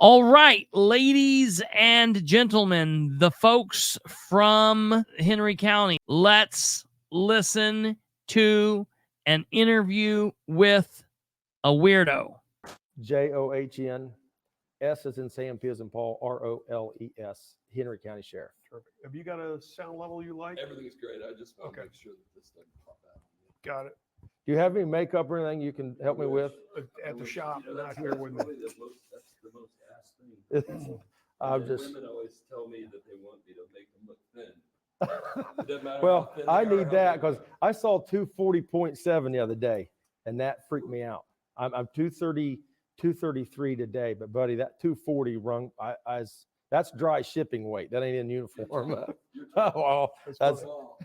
All right, ladies and gentlemen, the folks from Henry County, let's listen to an interview with a weirdo. John, S as in Sam, P as in Paul, Roles, Henry County Sheriff. Perfect. Have you got a sound level you like? Everything's great. I just want to make sure that this doesn't pop out. Got it. Do you have any makeup or anything you can help me with? At the shop, not here with me. That's the most asked thing. I'm just. Women always tell me that they want me to make them look thin. It doesn't matter Well, how thin I they are, need how that big because I saw 240.7 the other day, and that freaked me out. I'm 230, 233 today, but buddy, that 240 rung. That's dry shipping weight. That ain't in uniform. Oh, well, that's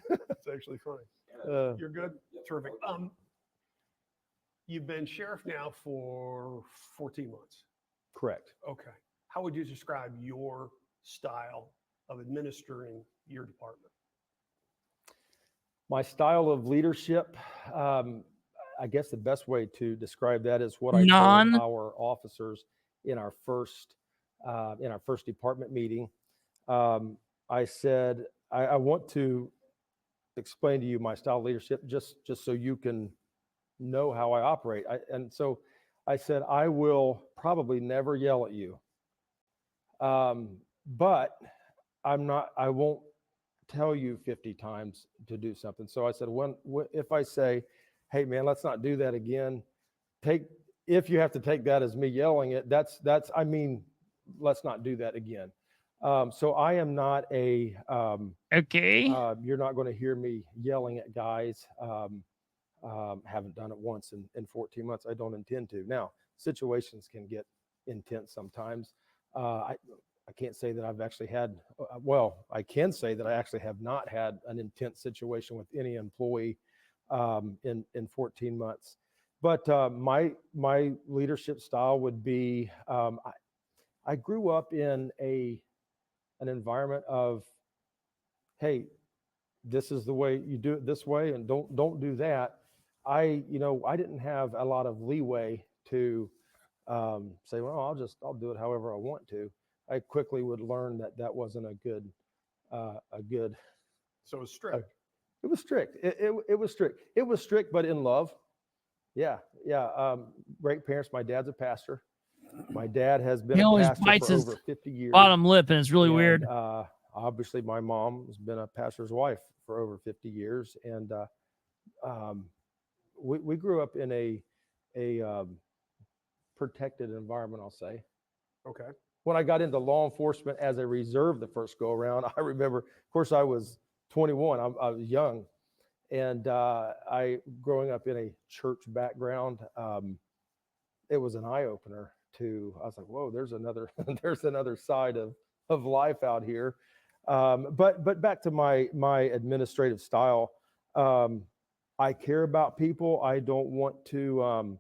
It's actually funny. You're good. Terrific. You've been sheriff now for 14 months. correct. Okay. How would you describe your style of administering your department? My style of leadership, I guess the best way to describe that is what I told our officers in our first department meeting. I said, I want to explain to you my style of leadership just so you can know how I operate. And so I said, I will probably never yell at you. But I won't tell you 50 times to do something. So I said, if I say, hey man, let's not do that again, if you have to take that as me yelling it, let's not do that again. So I am not you're not going to hear me yelling at guys. Haven't done it once in 14 months. I don't intend to. Now, situations can get intense sometimes. I can't say that I've actually had, I can say that I actually have not had an intense situation with any employee in 14 months. But my leadership style would be, I grew up in an environment of, hey, this is the way you do it this way, and don't do that. I didn't have a lot of leeway to say, well, I'll do it however I want to. I quickly would learn that wasn't a good. So it was strict. It was strict. It was strict. It was strict, but in love. Yeah. Great parents. My dad's a pastor. My dad has been a pastor for over 50 years. Bottom lip, and it's really weird. Obviously, my mom has been a pastor's wife for over 50 years, and we grew up in a protected environment, I'll say. Okay. When I got into law enforcement as a reserve the first go around, I remember, of course, I was 21. I was young, and growing up in a church background, it was an eye opener. I was like, whoa, there's another side of life out here. But back to my administrative style, I care about people. I don't want to.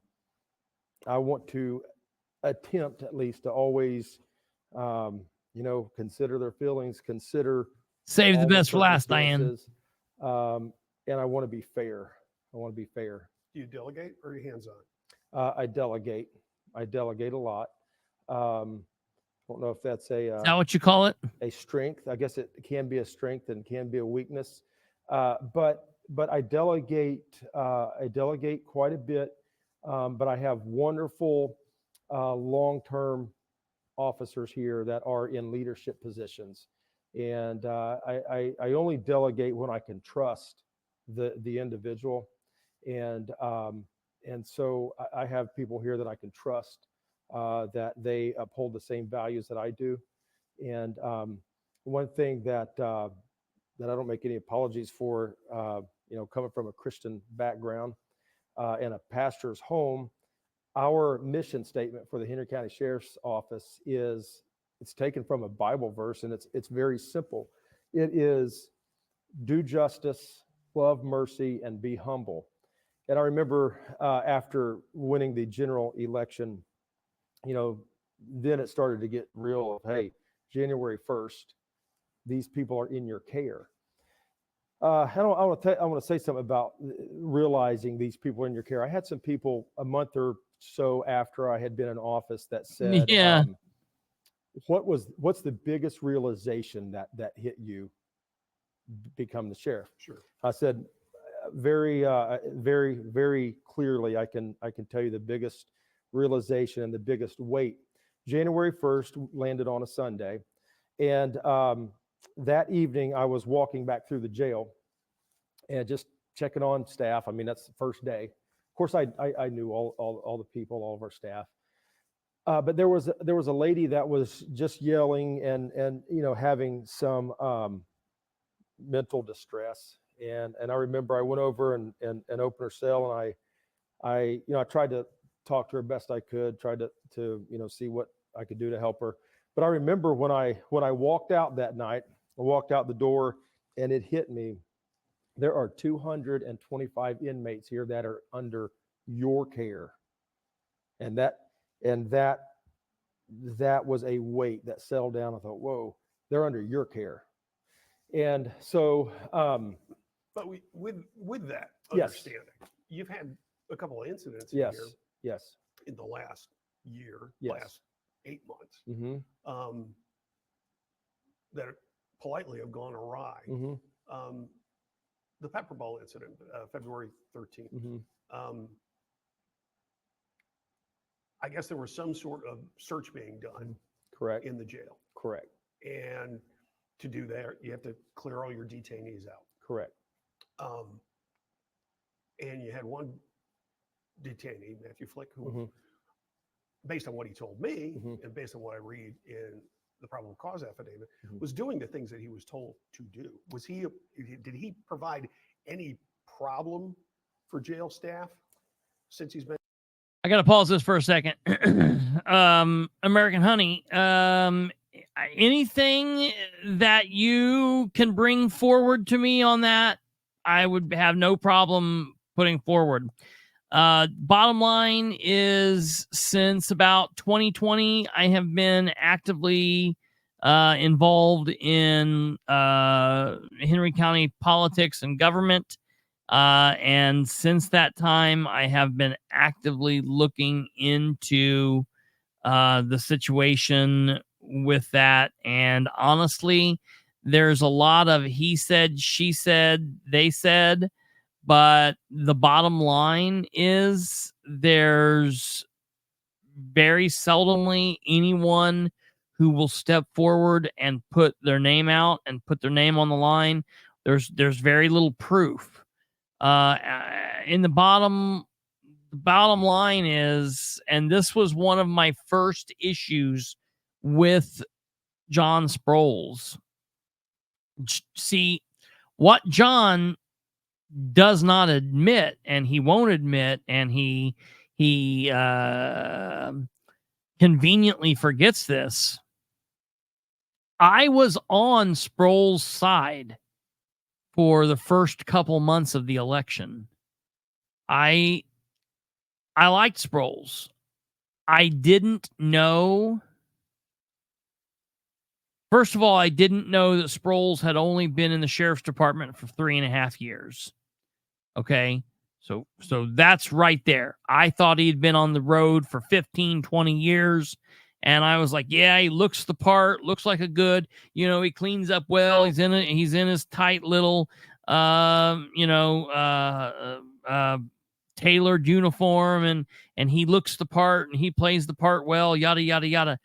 I want to attempt at least to always, consider their feelings, save the best for last, Diane. And I want to be fair. Do you delegate or are you hands-on? I delegate a lot. I don't know if that's is that what you call it? A strength. I guess it can be a strength and can be a weakness. But I delegate quite a bit. But I have wonderful long-term officers here that are in leadership positions, and I only delegate when I can trust the individual, and so I have people here that I can trust that they uphold the same values that I do. And one thing that I don't make any apologies for, coming from a Christian background in a pastor's home, our mission statement for the Henry County Sheriff's Office it's taken from a Bible verse, and it's very simple. It is do justice, love mercy, and be humble. And I remember after winning the general election, then it started to get real of, hey, January 1st, these people are in your care. I want to say something about realizing these people are in your care. I had some people a month or so after I had been in office that said, what's the biggest realization that hit you become the sheriff? Sure. I said, very clearly, I can tell you the biggest realization and the biggest weight. January 1st landed on a Sunday, and that evening I was walking back through the jail and just checking on staff. I mean, that's the first day. Of course, I knew all the people, all of our staff. But there was a lady that was just yelling and having some mental distress. And I remember I went over and opened her cell, and I tried to talk to her best I could, tried to see what I could do to help her. But I remember when I walked out that night, I walked out the door, and it hit me. There are 225 inmates here that are under your care, and that was a weight that settled down. I thought, whoa, they're under your care. And so, but with that Yes. understanding, you've had a couple of incidents yes, here yes, in the last year, Yes. last 8 months, mm-hmm, that politely have gone awry. mm-hmm, The pepper ball incident, February 13th. mm-hmm. I guess there was some sort of search being done Correct, in the jail. correct, And to do that, you have to clear all your detainees out. correct. And you had one detainee, Matthew Flick, who, Mm-hmm. based on what he told me Mhm. and based on what I read in the probable cause affidavit, Mhm. was doing the things that he was told to do. Did he provide any problem for jail staff since he's been? I got to pause this for a second. American Honey, anything that you can bring forward to me on that, I would have no problem putting forward. Bottom line is, since about 2020, I have been actively involved in Henry County politics and government. And since that time, I have been actively looking into the situation with that. And honestly, there's a lot of he said, she said, they said. But the bottom line is there's very seldomly anyone who will step forward and put their name out and put their name on the line. There's very little proof. In the bottom line is, and this was one of my first issues with John Sproles. See, what John does not admit, and he won't admit, and he conveniently forgets this. I was on Sproles' side for the first couple months of the election. I liked Sproles. I didn't know. First of all, I didn't know that Sproles had only been in the sheriff's department for 3.5 years. Okay. So that's right there. I thought he'd been on the road for 15, 20 years. And I was like, yeah, he looks the part, looks like a good, he cleans up well. He's in his tight little, tailored uniform, and he looks the part and he plays the part well, yada, yada, yada.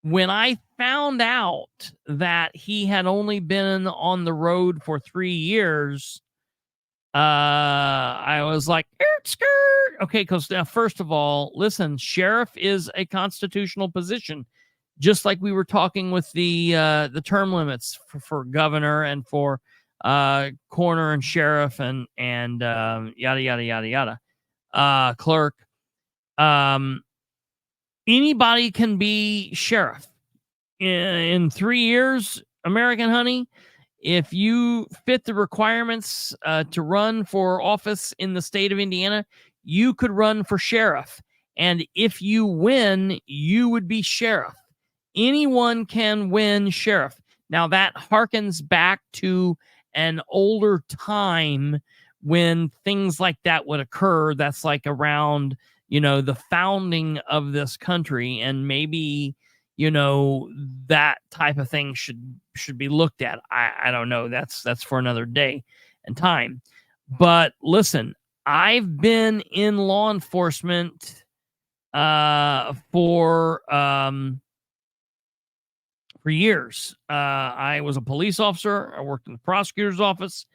When I found out that he had only been on the road for 3 years, I was like, skirt. Okay, because now, first of all, listen, sheriff is a constitutional position, just like we were talking with the term limits for governor and for coroner and sheriff and yada yada yada yada, clerk. Anybody can be sheriff in 3 years. American Honey, if you fit the requirements to run for office in the state of Indiana, you could run for sheriff. And if you win, you would be sheriff. Anyone can win sheriff. Now, that harkens back to an older time when things like that would occur. That's like around, the founding of this country. And maybe, that type of thing should be looked at. I don't know. That's for another day and time. But listen, I've been in law enforcement for years. I was a police officer. I worked in the prosecutor's office,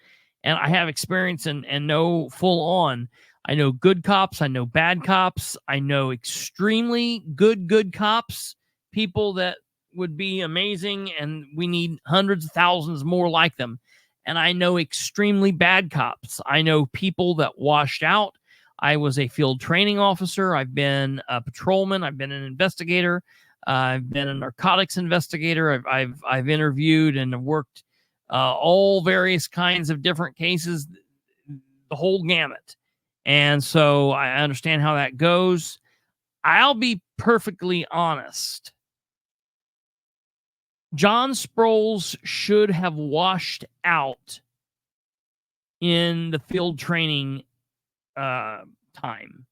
and I have experience and know full on. I know good cops. I know bad cops. I know extremely good cops, people that would be amazing, and we need hundreds of thousands more like them. And I know extremely bad cops. I know people that washed out. I was a field training officer. I've been a patrolman. I've been an investigator. I've been a narcotics investigator. I've interviewed and have worked all various kinds of different cases, the whole gamut. And so I understand how that goes. I'll be perfectly honest. John Sproles should have washed out in the field training time.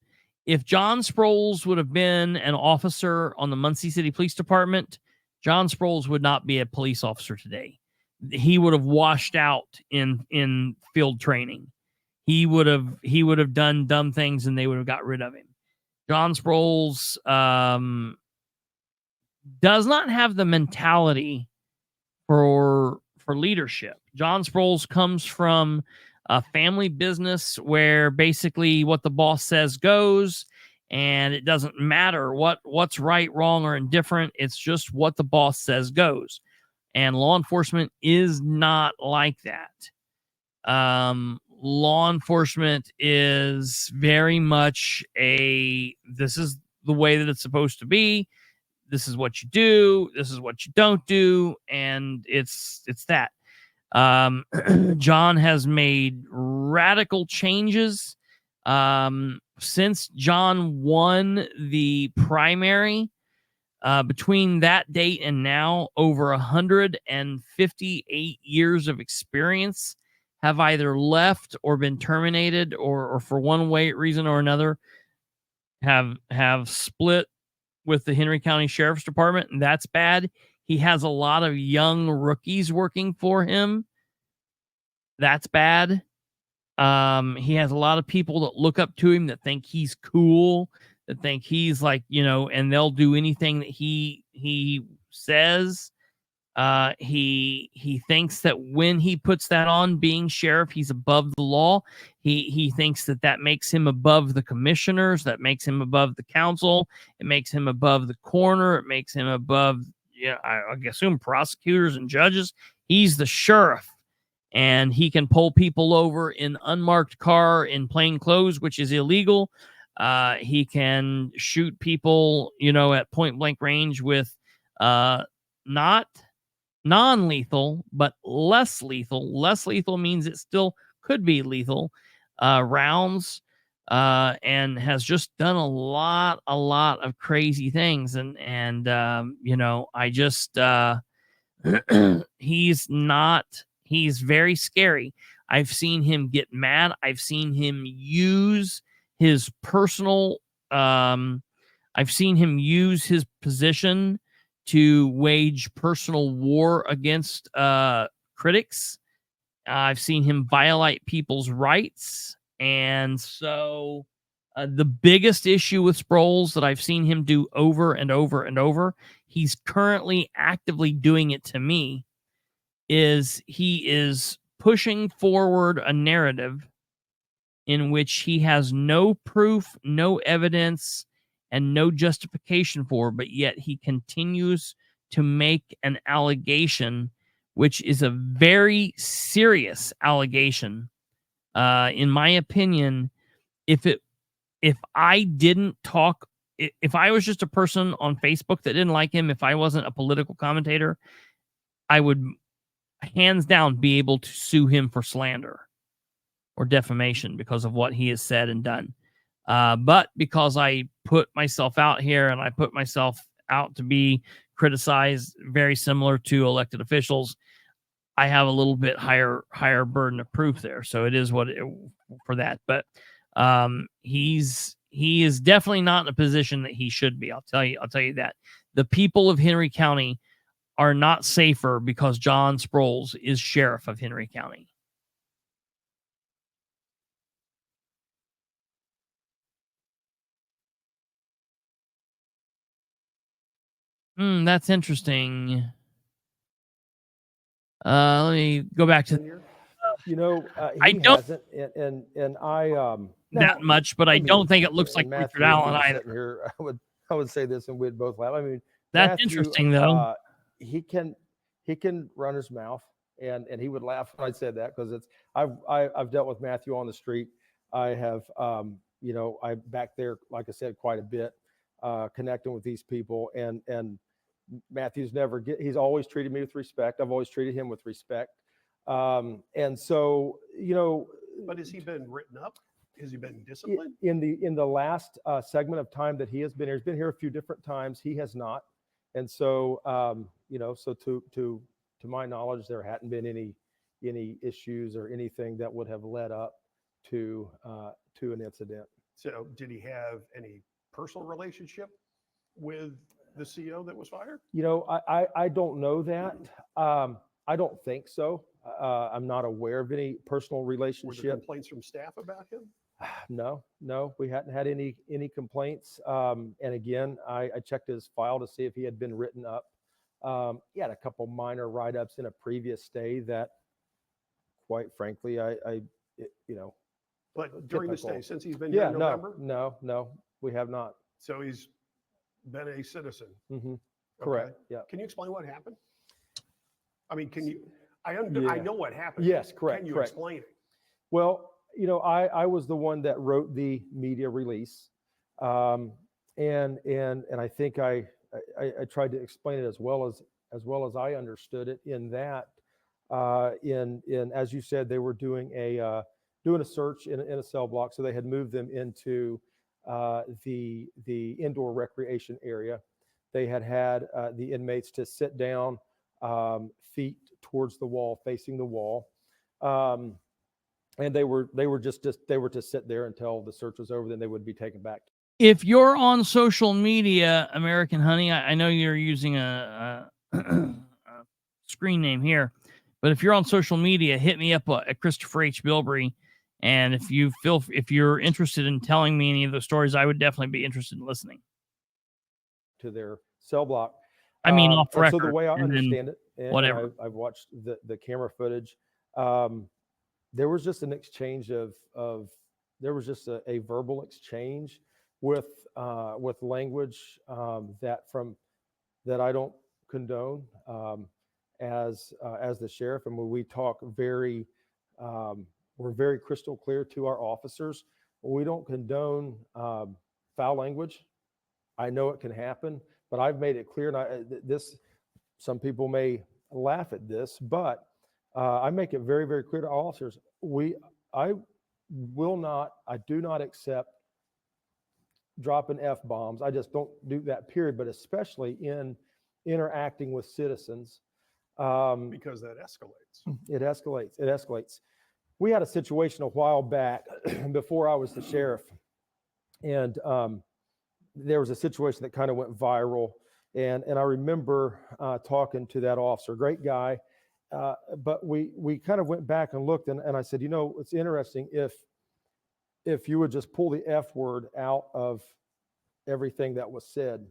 If John Sproles would have been an officer on the Muncie City Police Department, John Sproles would not be a police officer today. He would have washed out in field training. He would have done dumb things, and they would have got rid of him. John Sproles does not have the mentality for leadership. John Sproles comes from a family business where basically what the boss says goes, and it doesn't matter what's right, wrong, or indifferent. It's just what the boss says goes. And law enforcement is not like that. Law enforcement is very much this is the way that it's supposed to be. This is what you do. This is what you don't do. And it's that. John has made radical changes. Since John won the primary, between that date and now, over 158 years of experience have either left or been terminated, or for one reason or another have split with the Henry County Sheriff's Department, and that's bad. He has a lot of young rookies working for him. That's bad. He has a lot of people that look up to him, that think he's cool, that think he's like, and they'll do anything that he says. He thinks that when he puts that on, being sheriff, he's above the law. He thinks that makes him above the commissioners, that makes him above the council, it makes him above the coroner, it makes him above, I assume, prosecutors and judges. He's the sheriff, and he can pull people over in unmarked car in plain clothes, which is illegal. He can shoot people, at point blank range with not non-lethal, but less lethal. Less lethal means it still could be lethal rounds, and has just done a lot of crazy things. And I just he's very scary. I've seen him get mad. I've seen him use his personal I've seen him use his position to wage personal war against critics. I've seen him violate people's rights. And so the biggest issue with Sproles that I've seen him do over and over and over, he's currently actively doing it to me, is he is pushing forward a narrative in which he has no proof, no evidence, and no justification for, but yet he continues to make an allegation, which is a very serious allegation. In my opinion, if I didn't talk, if I was just a person on Facebook that didn't like him, if I wasn't a political commentator, I would hands down be able to sue him for slander or defamation because of what he has said and done. But because I put myself out here and I put myself out to be criticized, very similar to elected officials, I have a little bit higher burden of proof there. So it is for that. But he is definitely not in a position that he should be. I'll tell you that. the people of Henry County are not safer because John Sproles is sheriff of Henry County. That's interesting. Let me go back to Tenure? You know, I he don't- hasn't, and I that now, much, but I mean, don't think it looks like and Richard Matthew, if he Allen was either. sitting here, I would say this, and we'd both laugh. I mean, That's Matthew, interesting, though. He can run his mouth, and he would laugh when I said that, because it's I've dealt with Matthew on the street. I have you know, I back there, like I said, quite a bit, connecting with these people, and Matthew's he's always treated me with respect. I've always treated him with respect. And so, you know, But has he been written up? Has he been disciplined? in the last segment of time that he has been here, he's been here a few different times. He has not. And so, you know, so to my knowledge, there hadn't been any issues or anything that would have led up to an incident. So did he have any personal relationship with the CO that was fired? You know, I don't know that. I don't think so. I'm not aware of any personal Were there relationship. complaints from staff about him? No, we hadn't had any complaints. And again, I checked his file to see if he had been written up. He had a couple minor write-ups in a previous stay that, quite frankly, you know. But during the Typical. stay, since he's been here Yeah, in November? no, we have not. So he's been a citizen. Hmm. Okay. Correct. Yeah. Can you explain what happened? I mean, can you, I Yeah. know what happened. Yes, correct. Can you correct. explain it? Well, you know, I was the one that wrote the media release, and I think I tried to explain it as well as I understood it. In that, in as you said, they were doing a search in a cell block, so they had moved them into the indoor recreation area. They had the inmates to sit down, feet towards the wall, facing the wall. And they were to sit there until the search was over. Then they would be taken back. If you're on social media, American Honey, I know you're using a screen name here, but if you're on social media, hit me up at Kristopher H. Bilbrey. And if you're interested in telling me any of those stories, I would definitely be interested in listening. To their cell block. I mean, off and record. so the way I and then understand it, and whatever. I've watched the camera footage. There was just an exchange of there was just a verbal exchange with language that I don't condone as the sheriff. And when we talk we're very crystal clear to our officers. We don't condone foul language. I know it can happen, but I've made it clear. And some people may laugh at this, but I make it very, very clear to all officers. I do not accept dropping F-bombs. I just don't do that, period. But especially in interacting with citizens. Because that escalates. It escalates. We had a situation a while back before I was the sheriff, and there was a situation that kind of went viral. And I remember talking to that officer, great guy. But we kind of went back and looked, and I said, you know, it's interesting if you would just pull the F word out of everything that was said.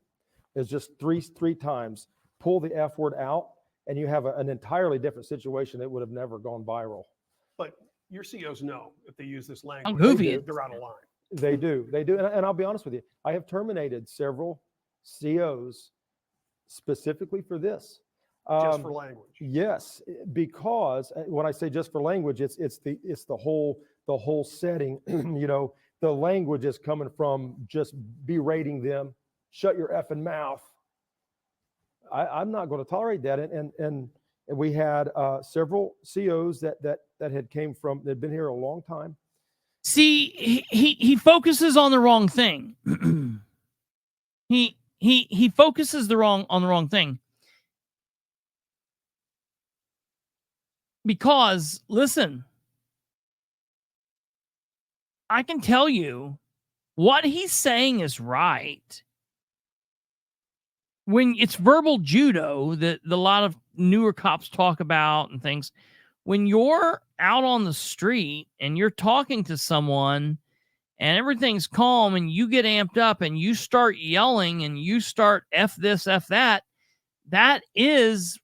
It's just three times. Pull the F word out, and you have an entirely different situation that would have never gone viral. But your COs know if they use this language, goofy. they're out of line. They do. And I'll be honest with you. I have terminated several COs specifically for this. Just for language. Yes, because when I say just for language, it's the whole setting. You know, the language is coming from just berating them. Shut your effing mouth. I'm not going to tolerate that. And we had several COs that had been here a long time. See, he focuses on the wrong thing. he focuses on the wrong thing. Because, listen, I can tell you what he's saying is right. when it's verbal judo that a lot of newer cops talk about and things, when you're out on the street and you're talking to someone and everything's calm and you get amped up and you start yelling and you start F this, F that, that is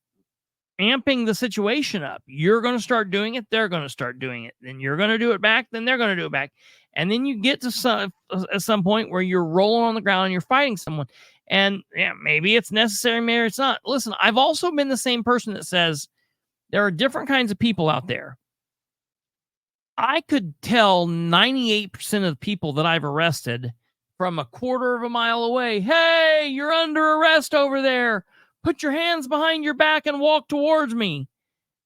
amping the situation up. You're going to start doing it. They're going to start doing it. Then you're going to do it back. Then they're going to do it back. And then you get to at some point where you're rolling on the ground and you're fighting someone. And yeah, maybe it's necessary, maybe it's not. Listen, I've also been the same person that says there are different kinds of people out there. I could tell 98% of the people that I've arrested from a quarter of a mile away, hey, you're under arrest over there. Put your hands behind your back and walk towards me.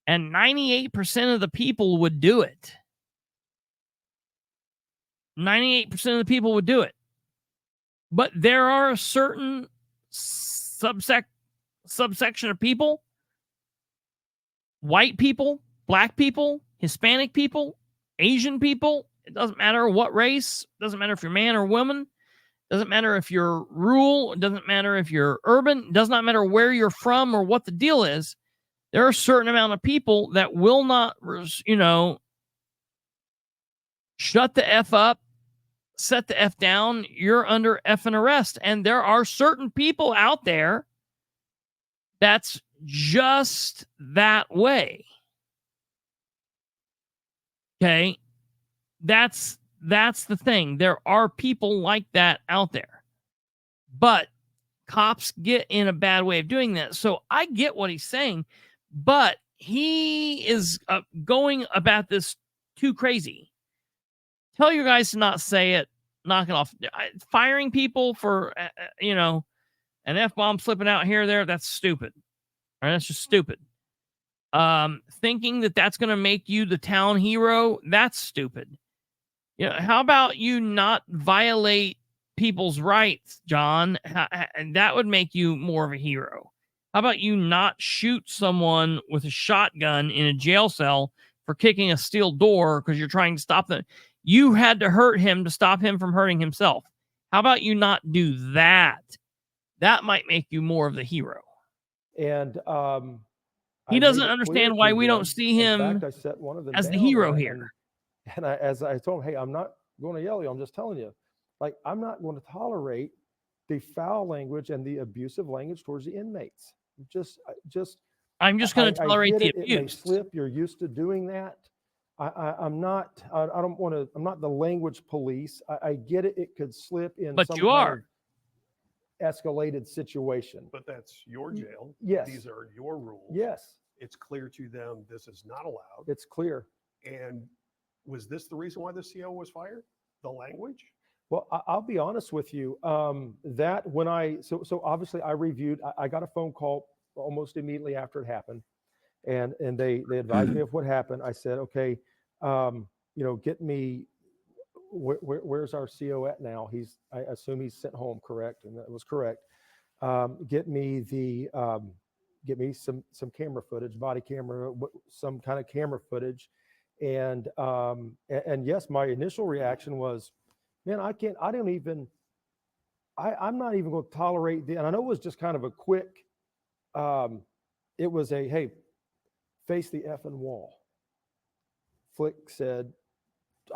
And 98% of the people would do it. 98% of the people would do it. But there are a certain subsection of people, white people, black people, Hispanic people, Asian people, it doesn't matter what race, doesn't matter if you're man or woman, doesn't matter if you're rural, it doesn't matter if you're urban, it does not matter where you're from or what the deal is. There are a certain amount of people that will not, shut the F up, set the F down, you're under effing arrest. And there are certain people out there that's just that way. Okay? That's the thing. There are people like that out there. But cops get in a bad way of doing that. So I get what he's saying, but he is going about this too crazy. Tell your guys to not say it. Knock it off. Firing people for, an F-bomb slipping out here or there, that's stupid. All right, that's just stupid. Thinking that that's going to make you the town hero, that's stupid. How about you not violate people's rights, John? And that would make you more of a hero. How about you not shoot someone with a shotgun in a jail cell for kicking a steel door because you're trying to stop them? You had to hurt him to stop him from hurting himself. How about you not do that? That might make you more of the hero. And he doesn't understand why we don't see him in fact, I set one of them as the down, hero here. And as I told him, hey, I'm not going to yell at you. I'm just telling you, like, I'm not going to tolerate the foul language and the abusive language towards the inmates. I'm just going to tolerate the abuse. It may slip. You're used to doing that. I'm not the language police. I get it. It could slip in but some you kind are. of escalated situation. But that's your jail. Yes. These are your rules. Yes. It's clear to them this is not allowed. It's clear. And was this the reason why the CO was fired? The language? Well, I'll be honest with you. That when so obviously I reviewed. I got a phone call almost immediately after it happened, and they advised me of what happened. I said, okay, get me. Where's our CO at now? I assume he's sent home, correct? And that was correct. Get me some camera footage, body camera, some kind of camera footage, and yes, my initial reaction was, man, I'm not even going to tolerate and I know it was just kind of a quick, it was a, hey, face the effing wall. Flick said,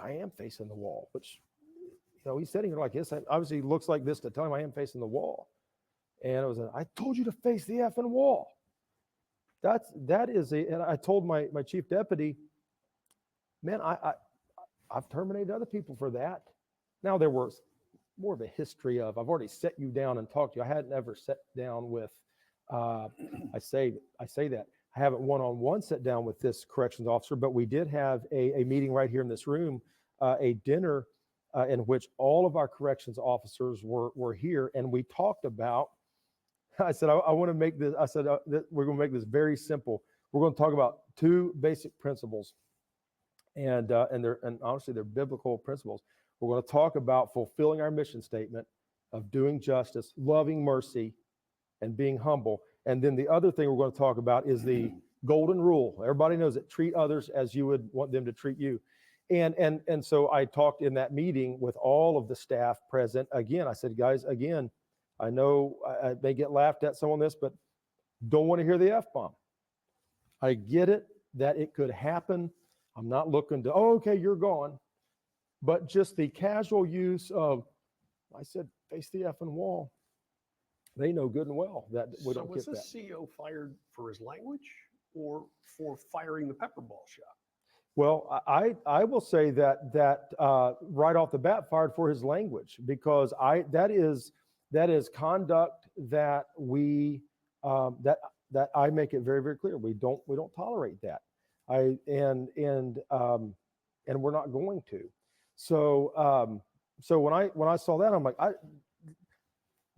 I am facing the wall, which, he's sitting here like this. Obviously, he looks like this to tell him I am facing the wall. And it was, I told you to face the effing wall. And I told my chief deputy, man, I've terminated other people for that. Now there was more of a history of, I've already set you down and talked to you. I hadn't ever sat down with, I say that. I haven't one-on-one sat down with this corrections officer, but we did have a meeting right here in this room, a dinner in which all of our corrections officers were here. And we talked about, I said, I want to make this, we're going to make this very simple. We're going to talk about two basic principles. And honestly, they're biblical principles. We're going to talk about fulfilling our mission statement of doing justice, loving mercy, and being humble. And then the other thing we're going to talk about is the golden rule. Everybody knows it. Treat others as you would want them to treat you. And so I talked in that meeting with all of the staff present. Again, I said, guys, again, I know I may get laughed at some on this, but don't want to hear the F-bomb. I get it that it could happen. I'm not looking to, oh, okay, you're gone. But just the casual use of, I said, face the effing wall. They know good and well that we don't was get that. this CEO fired for his language or for firing the pepper ball shot? Well, I will say that right off the bat fired for his language, because that is conduct that we that I make it very, very clear we don't tolerate that. And we're not going to. So when I saw that, I'm like, I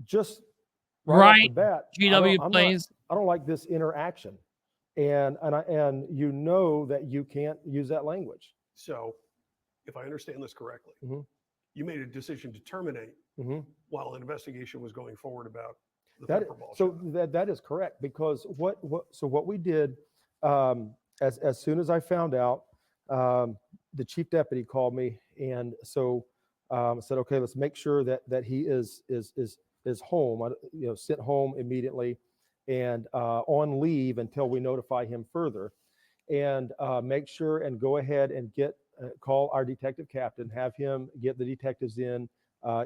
just right off the bat, GW plays. I don't like this interaction. And you know that you can't use that language. So, if I understand this correctly, Mhm. you made a decision to terminate Mhm. while an investigation was going forward about the pepper ball So shot. that is correct, because what we did, as soon as I found out, the chief deputy called me, and so said, okay, let's make sure that he is home, sent home immediately, and on leave until we notify him further, and make sure and go ahead and call our detective captain, have him get the detectives in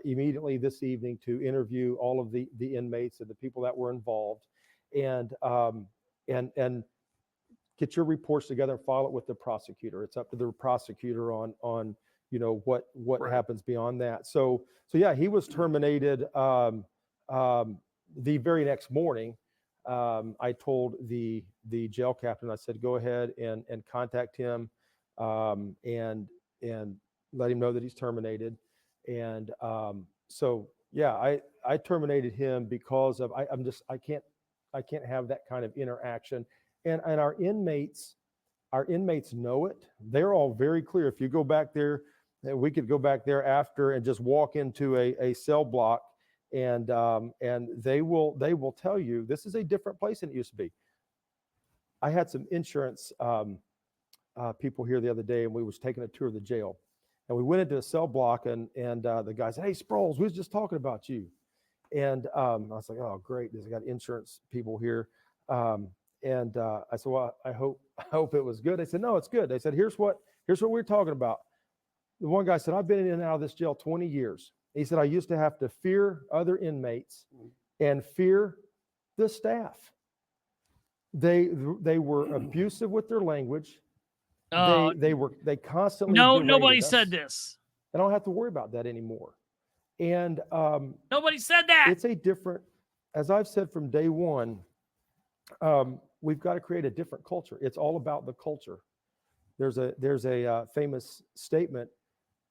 immediately this evening to interview all of the inmates and the people that were involved, and get your reports together and file it with the prosecutor. It's up to the prosecutor on what Right. happens beyond that. So yeah, he was terminated the very next morning. I told the jail captain, I said, go ahead and contact him and let him know that he's terminated. And so yeah, I terminated him because of I can't have that kind of interaction. And our inmates know it. They're all very clear. If you go back there, we could go back there after and just walk into a cell block, and they will tell you this is a different place than it used to be. I had some insurance people here the other day, and we was taking a tour of the jail, and we went into a cell block, and the guy said, "Hey, Sproles, we was just talking about you," and I was like, "Oh, great! There's got insurance people here." And I said, "Well, I hope it was good." They said, "No, it's good." They said, "Here's what we're talking about." The one guy said, "I've been in and out of this jail 20 years." He said, "I used to have to fear other inmates and fear the staff. They were abusive with their language. They constantly Nobody berated said us. this. I don't have to worry about that anymore." And Nobody said that. it's a different, as I've said from day one, we've got to create a different culture. It's all about the culture. There's a famous statement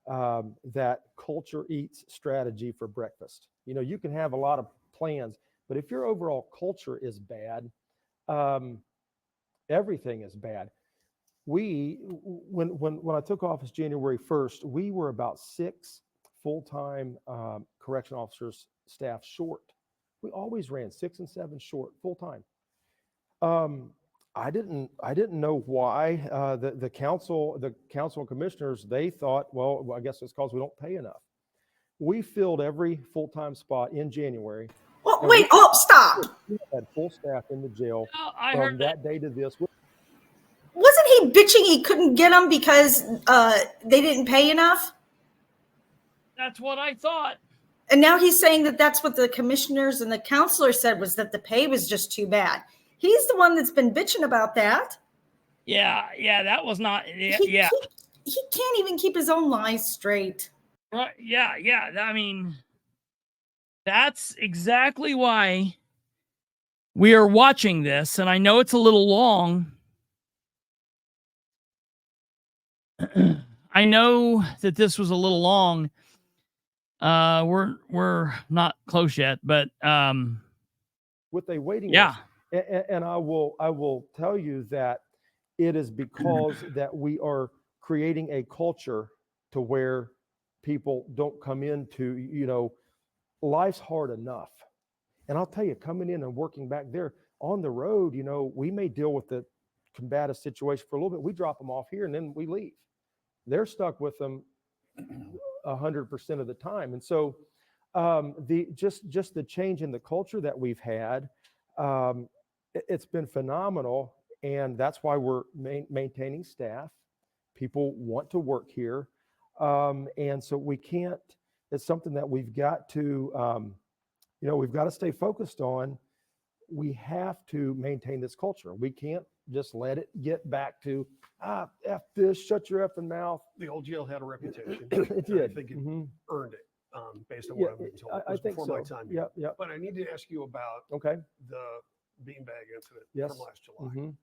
that culture eats strategy for breakfast. You can have a lot of plans, but if your overall culture is bad, everything is bad. When I took office January 1st, we were about 6 full-time correction officers staff short. We always ran 6 and 7 short full-time. I didn't know why the council and commissioners, they thought, well, I guess it's because we don't pay enough. We filled every full-time spot in January. Well, wait, oh, stop. We had full staff in the jail I from heard that day to this. Wasn't he bitching he couldn't get them because they didn't pay enough? That's what I thought. And now he's saying that that's what the commissioners and the counselor said, was that the pay was just too bad. He's the one that's been bitching about that. Yeah, that was not. Yeah, He can't even keep his own lies straight. right. Yeah. I mean, that's exactly why we are watching this, and I know it's a little long. I know that this was a little long. We're not close yet, but with a waiting yeah. list. And I will tell you that it is because that we are creating a culture to where people don't come into, life's hard enough. And I'll tell you, coming in and working back there on the road, we may deal with the combative situation for a little bit. We drop them off here and then we leave. They're stuck with them 100% of the time. And so Just the change in the culture that we've had, it's been phenomenal, and that's why we're maintaining staff. People want to work here, and so we can't. It's something that we've got to, we've got to stay focused on. We have to maintain this culture. We can't just let it get back to F this, shut your effing mouth. The old jail had a reputation. It did. I think it earned it, based on what I've been told. It I was think before so. my time here. Yep. But I need to ask you about Okay. the beanbag incident Yes. from last July.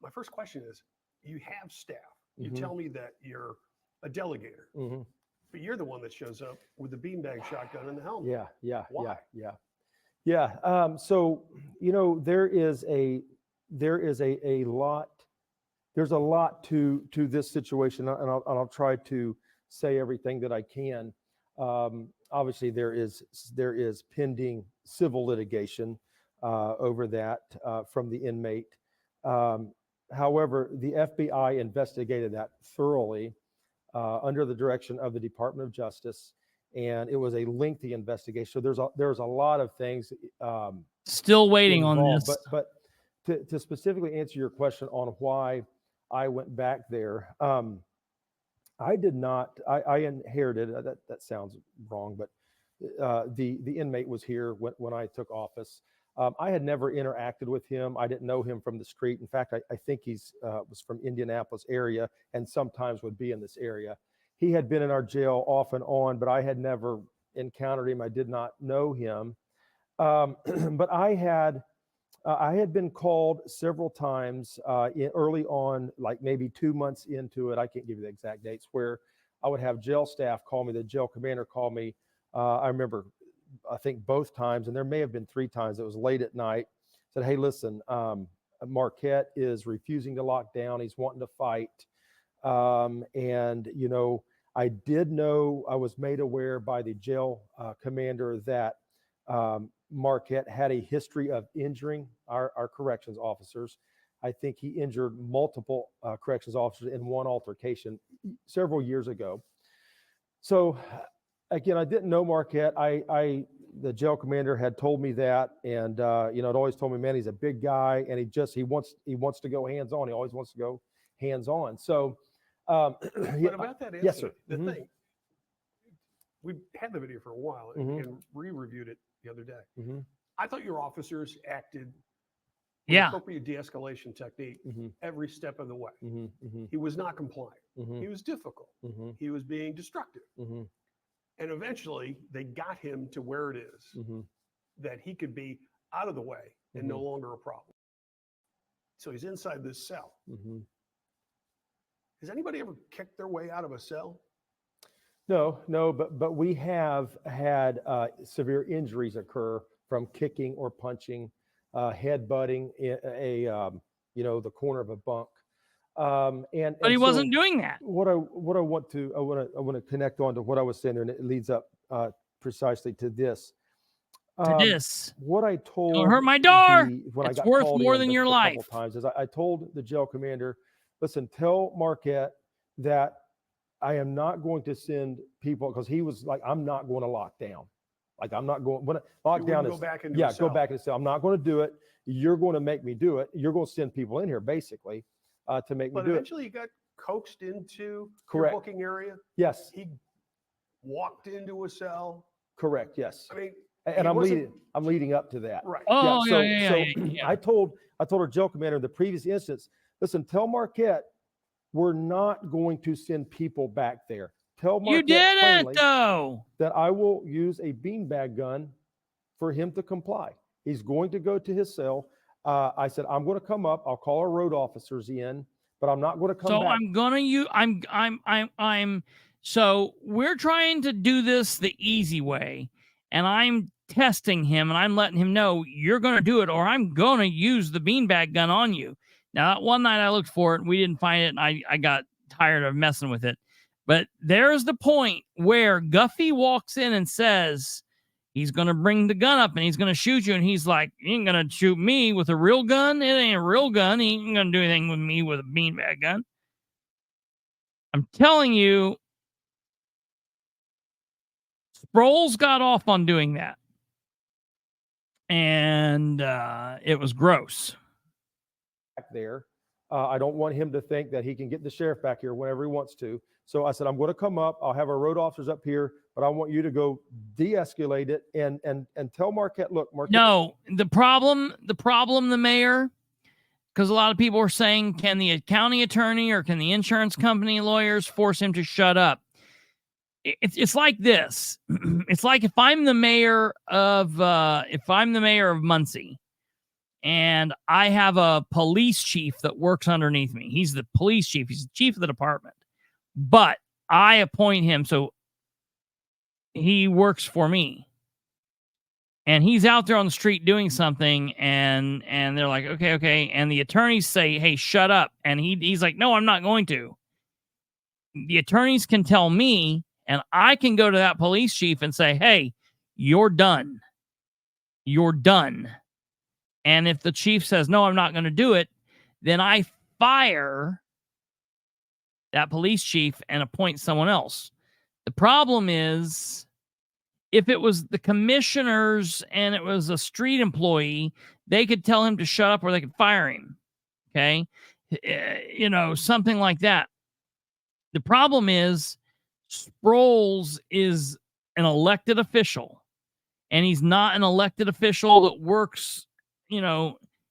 My first question is, you have staff. You tell me that you're a delegator, but you're the one that shows up with the beanbag shotgun and the helmet. Yeah. Why? So there's a lot to this situation, and I'll try to say everything that I can. Obviously, there is pending civil litigation over that from the inmate. However, the FBI investigated that thoroughly under the direction of the Department of Justice, and it was a lengthy investigation. So there's a lot of things Still waiting on involved, this. But to specifically answer your question on why I went back there, I did not. I inherited. That sounds wrong, but the inmate was here when I took office. I had never interacted with him. I didn't know him from the street. In fact, I think he's was from Indianapolis area and sometimes would be in this area. He had been in our jail off and on, but I had never encountered him. I did not know him. But I had been called several times early on, like maybe 2 months into it. I can't give you the exact dates, where I would have jail staff call me. The jail commander called me. I remember, I think both times, and there may have been 3 times. It was late at night. Said, "Hey, listen, Marquette is refusing to lock down. He's wanting to fight." And I did know, I was made aware by the jail commander that Marquette had a history of injuring our corrections officers. I think he injured multiple corrections officers in one altercation several years ago. So again, I didn't know Marquette. The jail commander had told me that, and had always told me, man, he's a big guy, and he wants to go hands on. He always wants to go hands on. So, But about that incident, yes, sir. the thing, we had the video for a while and re-reviewed it the other day. I thought your officers acted with appropriate de-escalation technique every step of the way. He was not compliant. He was difficult. He was being destructive. And eventually, they got him to where it is that he could be out of the way and no longer a problem. So he's inside this cell. Has anybody ever kicked their way out of a cell? No, but we have had severe injuries occur from kicking or punching, headbutting the corner of a bunk. But he wasn't doing that. What I want to connect on to what I was saying there, and it leads up precisely to this. What I told, don't hurt my door. When It's I got worth called more in than a your couple life. times, is I told the jail commander, listen, tell Marquette that I am not going to send people, because he was like, I'm not going to lock down. Like, I'm not going, when lockdown is, go back into go back and say, I'm not going to do it. You're going to make me do it. You're going to send people in here, basically, to make me do it. But eventually you got coaxed into Correct. your booking area. Yes. He walked into a cell. Correct. Yes. I mean, and I'm leading up to that. Right. Oh, So yeah. I told our jail commander in the previous instance, listen, tell Marquette we're not going to send people back there. Tell Marquette You did plainly it, though. that I will use a beanbag gun for him to comply. He's going to go to his cell. I said, I'm going to come up. I'll call our road officers in, but I'm not going to come So back. I'm gonna use. So we're trying to do this the easy way, and I'm testing him, and I'm letting him know you're gonna do it, or I'm gonna use the beanbag gun on you. Now, that one night I looked for it, and we didn't find it, and I got tired of messing with it. But there's the point where Guffey walks in and says he's going to bring the gun up and he's going to shoot you. And he's like, you ain't going to shoot me with a real gun. It ain't a real gun. He ain't going to do anything with me with a beanbag gun. I'm telling you, Sproles got off on doing that. And it was gross. There. I don't want him to think that he can get the sheriff back here whenever he wants to. So I said, I'm going to come up. I'll have our road officers up here, but I want you to go de-escalate it and tell Marquette, look, Marquette. No, the problem, the mayor, because a lot of people are saying, can the county attorney or can the insurance company lawyers force him to shut up? It's like this. It's like if I'm the mayor of Muncie, and I have a police chief that works underneath me. He's the police chief. He's the chief of the department. But I appoint him so he works for me. And he's out there on the street doing something, and they're like, okay. And the attorneys say, hey, shut up. And he's like, no, I'm not going to. The attorneys can tell me, and I can go to that police chief and say, hey, you're done. You're done. And if the chief says, no, I'm not going to do it, then I fire that police chief and appoint someone else. The problem is, if it was the commissioners and it was a street employee, they could tell him to shut up or they could fire him. Okay? Something like that. The problem is, Sproles is an elected official, and he's not an elected official that works.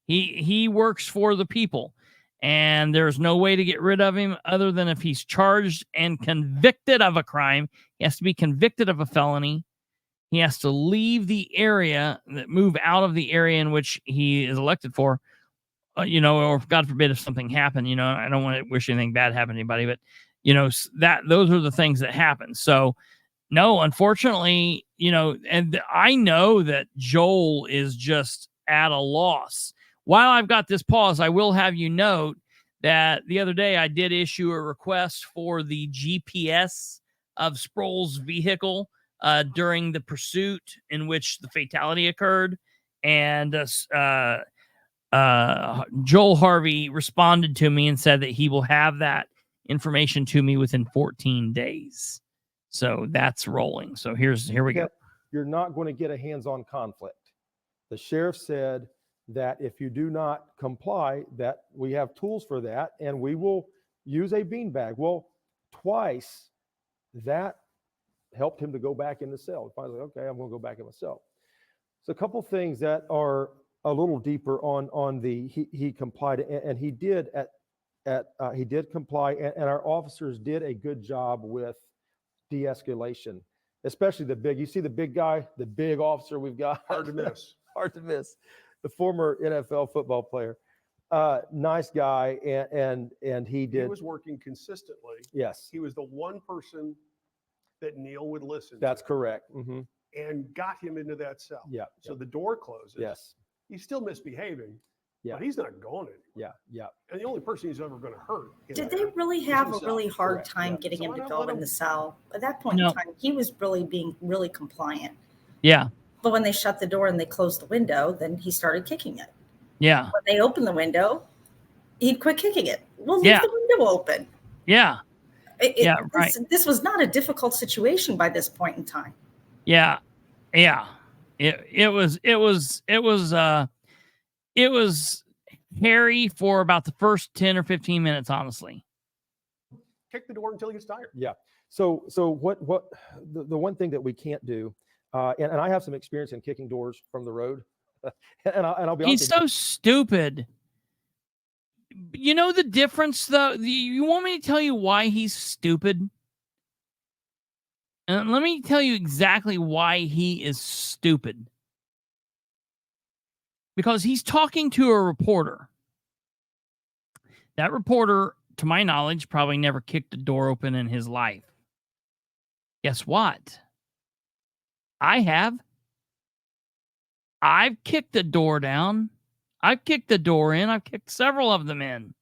He works for the people, and there's no way to get rid of him other than if he's charged and convicted of a crime. He has to be convicted of a felony. He has to leave the area, move out of the area in which he is elected for, or God forbid if something happened, I don't want to wish anything bad happened to anybody, but those are the things that happen. So no, unfortunately, and I know that Joel is just at a loss. While I've got this pause, I will have you note that the other day I did issue a request for the GPS of Sproles' vehicle during the pursuit in which the fatality occurred. And Joel Harvey responded to me and said that he will have that information to me within 14 days. So that's rolling. So here we go. You're not going to get a hands-on conflict. The sheriff said that if you do not comply, that we have tools for that, and we will use a beanbag. Well, twice that helped him to go back in the cell. Finally, okay, I'm going to go back in the cell. So a couple things that are a little deeper on the he complied, and he did he did comply, and our officers did a good job with de-escalation, especially you see the big guy, the big officer we've got. Hard to miss. Hard to miss. The former NFL football player. Nice guy, and he did. He was working consistently. Yes. He was the one person that Neil would listen to. That's correct. Mm-hmm. And got him into that cell. Yeah. So the door closes. Yes. He's still misbehaving. Yeah. But he's not going anywhere. Yeah. And the only person he's ever going to hurt. Did they really have a really hard time getting him to go in the cell? At that point in time, he was really being really compliant. Yeah. But when they shut the door and they closed the window, then he started kicking it. Yeah. When they opened the window, he'd quit kicking it. Well, leave the window open. Yeah. Right. This was not a difficult situation by this point in time. Yeah. It was hairy for about the first 10 or 15 minutes, honestly. Kick the door until he gets tired. Yeah. So what the one thing that we can't do, and I have some experience in kicking doors from the road, and I'll be honest. He's so stupid. You know the difference, though? You want me to tell you why he's stupid? And let me tell you exactly why he is stupid. Because he's talking to a reporter. That reporter, to my knowledge, probably never kicked a door open in his life. Guess what? I have. I've kicked a door down. I've kicked the door in. I've kicked several of them in.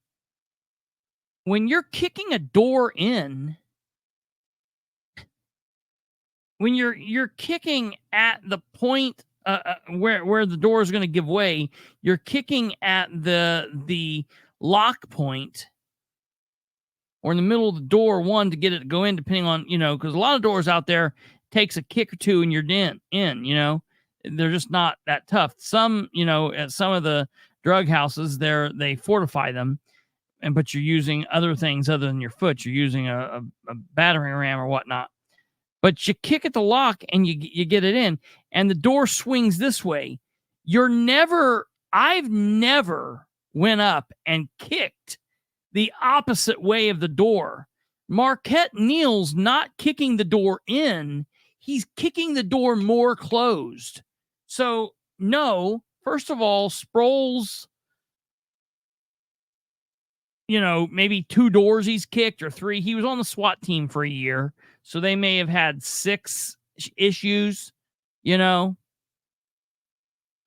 When you're kicking a door in, when you're kicking at the point where the door is going to give way, you're kicking at the lock point or in the middle of the door, one, to get it to go in, depending on, because a lot of doors out there, takes a kick or two and you're in, you know. They're just not that tough. Some, you know, at some of the drug houses, they fortify them, but you're using other things other than your foot. You're using a battering ram or whatnot. But you kick at the lock and you get it in, and the door swings this way. I've never went up and kicked the opposite way of the door. Marquette Neal's not kicking the door in. He's kicking the door more closed. So, no, first of all, Sproles, you know, maybe 2 doors he's kicked or 3. He was on the SWAT team for a year, so they may have had 6 issues, you know.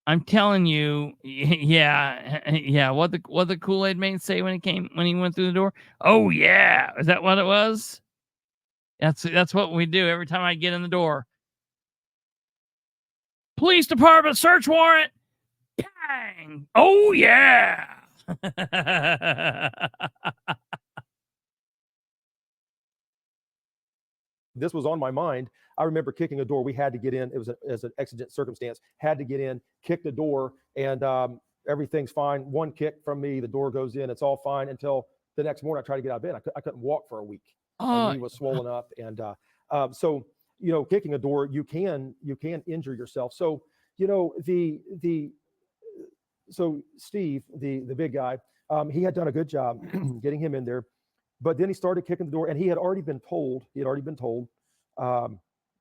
I'm telling you, yeah. What the Kool-Aid man say when he went through the door? Oh yeah, is that what it was? That's what we do every time I get in the door. Police department search warrant. Bang! Oh yeah. This was on my mind. I remember kicking a door. We had to get in. It was as an exigent circumstance. Had to get in, kick the door, and everything's fine. One kick from me, the door goes in. It's all fine until the next morning. I tried to get out of bed. I couldn't walk for a week. My knee was swollen up, and so you know, kicking a door, you can injure yourself. So you know, so Steve, the big guy, he had done a good job getting him in there. But then he started kicking the door, and he had already been told,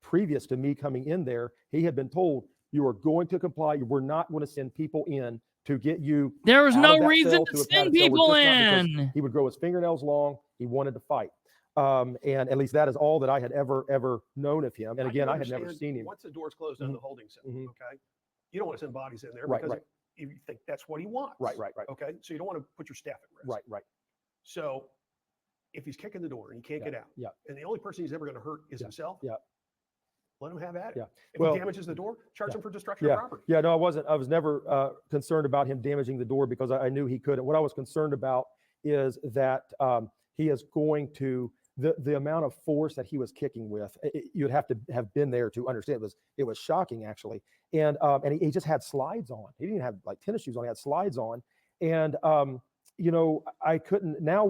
previous to me coming in there, he had been told, you are going to comply. We're not going to send people in to get you. There was no out of that reason cell to a send padded cell. people Just not because in. he would grow his fingernails long. He wanted to fight. And at least that is all that I had ever known of him. And again, I had never seen him. Once the door's closed on the holding cell, okay, you don't want to send bodies in there Right, because right. you think that's what he wants. Right. Okay, so you don't want to put your staff at risk. Right. So if he's kicking the door and he can't get out, and the only person he's ever going to hurt is himself, let him have at it. Yeah. If Well, he damages the door, charge him for destruction of property. Yeah, no, I wasn't. I was never concerned about him damaging the door because I knew he couldn't. What I was concerned about is that he is going to, the amount of force that he was kicking with, you'd have to have been there to understand. It was shocking, actually. And he just had slides on. He didn't have like tennis shoes on. He had slides on. And, you know, I couldn't. Now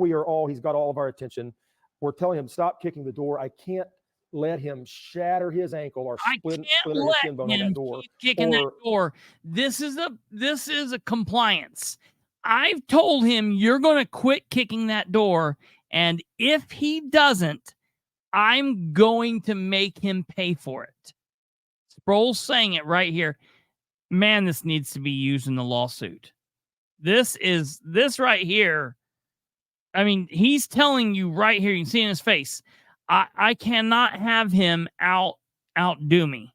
he's got all of our attention. We're telling him, stop kicking the door. I can't let him shatter his ankle or splinter his shin bone on that door. Kicking that door. This is a compliance. I've told him you're going to quit kicking that door, and if he doesn't, I'm going to make him pay for it. Sproles saying it right here. Man, this needs to be used in the lawsuit. This right here. I mean, he's telling you right here. You can see in his face. I cannot have him outdo me.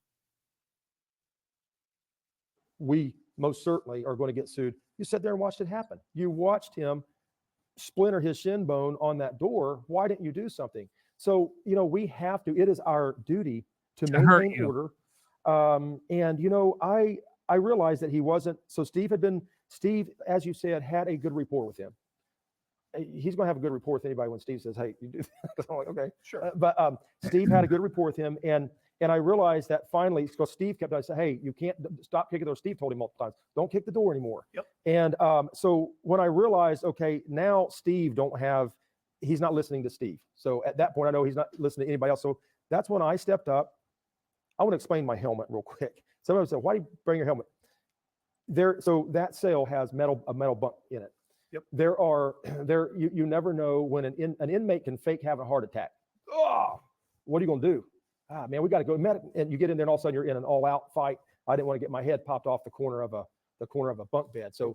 We most certainly are going to get sued. You sat there and watched it happen. You watched him splinter his shin bone on that door. Why didn't you do something? So, you know, we have to. It is our duty to maintain order. And, you know, I realized that he wasn't. So Steve, as you said, had a good rapport with him. He's going to have a good rapport with anybody when Steve says, hey, you do that. I'm like, okay, sure. But Steve had a good rapport with him. And I realized that finally, because Steve kept on saying, hey, you can't stop kicking the door. Steve told him multiple times, don't kick the door anymore. Yep. And so when I realized, okay, now Steve he's not listening to Steve. So at that point, I know he's not listening to anybody else. So that's when I stepped up. I want to explain my helmet real quick. Somebody said, why do you bring your helmet? So that cell has a metal bump in it. Yep. You never know when an inmate can fake having a heart attack. Oh, what are you going to do? Man, we got to go medic. And you get in there and all of a sudden you're in an all out fight. I didn't want to get my head popped off the corner of a bunk bed. So,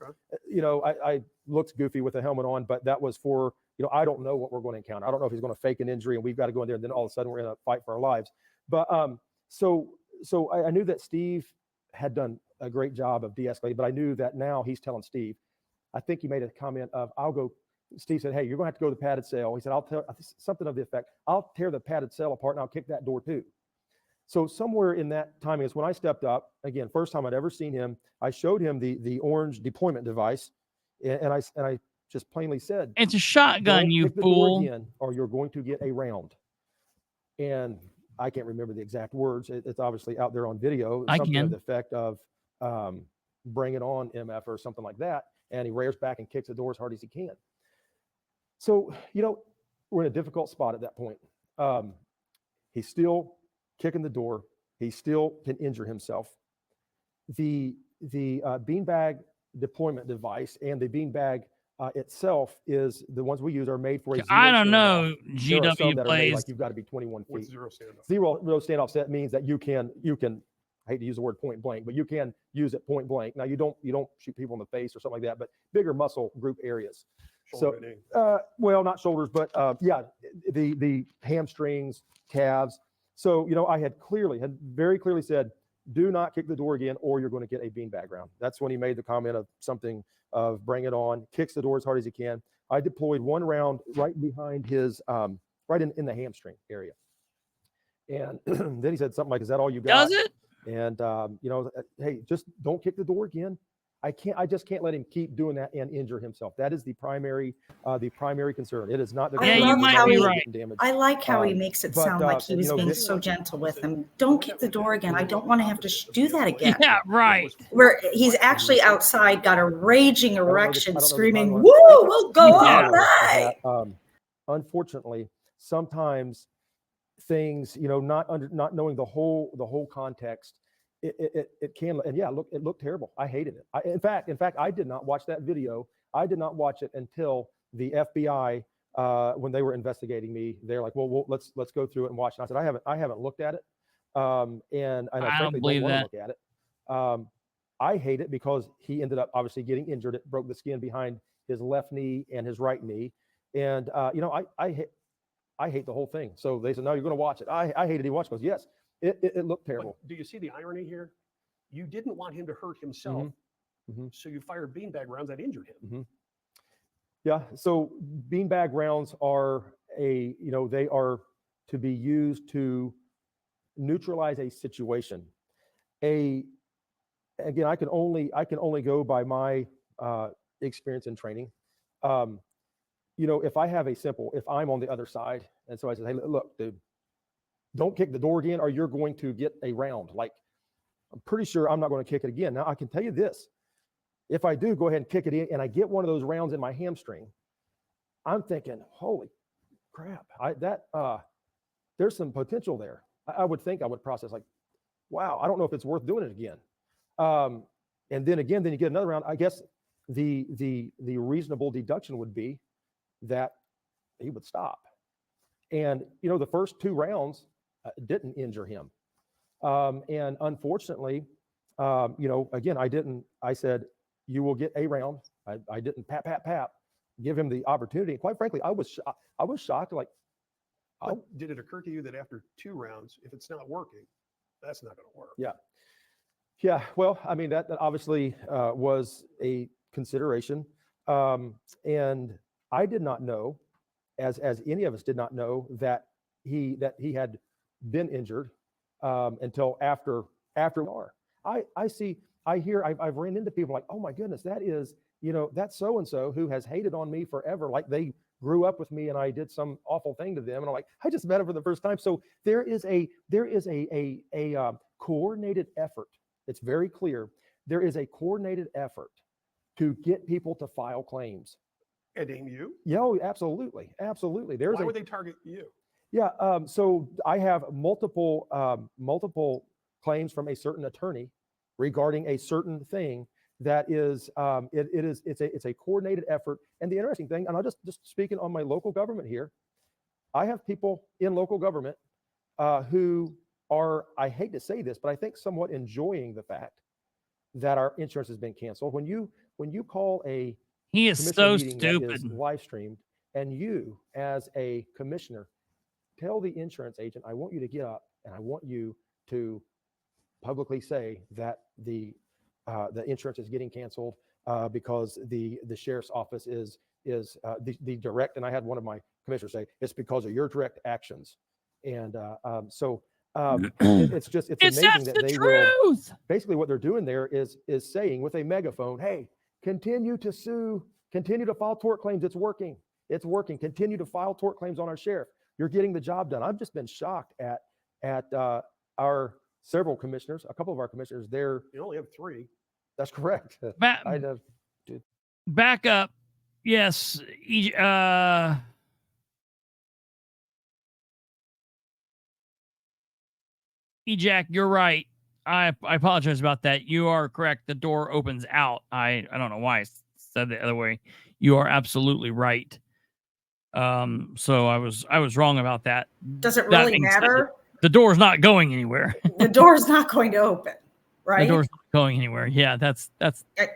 you know, I looked goofy with the helmet on, but that was for, you know, I don't know what we're going to encounter. I don't know if he's going to fake an injury and we've got to go in there and then all of a sudden we're in a fight for our lives. But so I knew that Steve had done a great job of de-escalating, but I knew that now he's telling Steve, I think he made a comment of, Steve said, hey, you're going to have to go to the padded cell. He said, something of the effect, I'll tear the padded cell apart and I'll kick that door too. So somewhere in that timing is when I stepped up, again, first time I'd ever seen him, I showed him the orange deployment device. And I just plainly said, it's a shotgun, you kick the fool. door again, or you're going to get a round. And I can't remember the exact words. It's obviously out there on video. I Something can. to the effect of bring it on, MF, or something like that. And he rears back and kicks the door as hard as he can. So, we're in a difficult spot at that point. He's still kicking the door. He still can injure himself. The beanbag deployment device and the beanbag itself is the ones we use are made for a zero I don't standoff. know. There are some GW that are made plays. like you've got to be 21 What's feet. zero standoff? Zero standoff set means that you can, I hate to use the word point blank, but you can use it point blank. Now you don't shoot people in the face or something like that, but bigger muscle group areas. Shoulder So, knee. well, not shoulders, but yeah, the hamstrings, calves. So, I had very clearly said, do not kick the door again, or you're going to get a beanbag round. That's when he made the comment of something of bring it on, kicks the door as hard as he can. I deployed one round right behind his, right in the hamstring area. And then he said something like, is that all you got? Does it? And, hey, just don't kick the door again. I just can't let him keep doing that and injure himself. That is the primary concern. It is not the Yeah, you might be right. damage. I like how he makes it but, sound like he was being this- so gentle with him. Don't kick the door again. I don't want to have to do that again. Yeah, right. Where he's actually outside, got a raging erection, I don't know the screaming, timeline. "Woo, we'll go Yeah. all night!" That, unfortunately, sometimes things, not knowing the whole context, it can, and yeah, look, it looked terrible. I hated it. In fact, I did not watch that video. I did not watch it until the FBI, when they were investigating me. They're like, well, let's go through it and watch. And I said, I haven't looked at it, and I I frankly don't believe don't want that. to look at it. I hate it because he ended up obviously getting injured. It broke the skin behind his left knee and his right knee, and I hate the whole thing. So they said, no, you're going to watch it. I hated he watched. Goes, yes, it looked terrible. But do you see the irony here? You didn't want him to hurt himself, so you fired beanbag rounds that injured him. Yeah. So beanbag rounds are they are to be used to neutralize a situation. Again, I can only go by my experience and training. If I have if I'm on the other side, and so I said, hey, look, dude, don't kick the door again, or you're going to get a round. Like, I'm pretty sure I'm not going to kick it again. Now, I can tell you this. If I do go ahead and kick it in and I get one of those rounds in my hamstring, I'm thinking, holy crap, there's some potential there. I would think I would process like, wow, I don't know if it's worth doing it again. And then again, you get another round. I guess the reasonable deduction would be that he would stop. And, the first two rounds didn't injure him. And unfortunately, again, I said, you will get a round. I didn't pap, give him the opportunity. And quite frankly, I was shocked. Like, did it occur to you that after two rounds, if it's not working, that's not going to work? Yeah. Well, I mean, that obviously was a consideration. And I did not know, as any of us did not know, that he had been injured until after. I've ran into people like, oh my goodness, that is, that's so-and-so who has hated on me forever. Like they grew up with me and I did some awful thing to them. And I'm like, I just met him for the first time. So there is a coordinated effort. It's very clear. There is a coordinated effort to get people to file claims. And aim you? Yeah, absolutely. Absolutely. Why would they target you? Yeah. So I have multiple claims from a certain attorney regarding a certain thing that is, it's a coordinated effort. And the interesting thing, and I'll just speaking on my local government here, I have people in local government who are, I hate to say this, but I think somewhat enjoying the fact that our insurance has been canceled. When you call a He is so stupid. That is live streamed, and you as a commissioner tell the insurance agent, I want you to get up and I want you to publicly say that the insurance is getting canceled because the sheriff's office is the direct, and I had one of my commissioners say it's because of your direct actions, and it's amazing that they will. Basically, what they're doing there is saying with a megaphone, hey, continue to sue, continue to file tort claims. It's working. Continue to file tort claims on our sheriff. You're getting the job done. I've just been shocked at at our several commissioners, a couple of our commissioners there. You only have 3. That's correct. Back up. Yes. Jack, you're right. I apologize about that. You are correct. The door opens out. I don't know why I said the other way. You are absolutely right. So I was wrong about that. Does it really matter? The door's not going anywhere. The door's not going to open, right? The door's not going anywhere. Yeah, that's the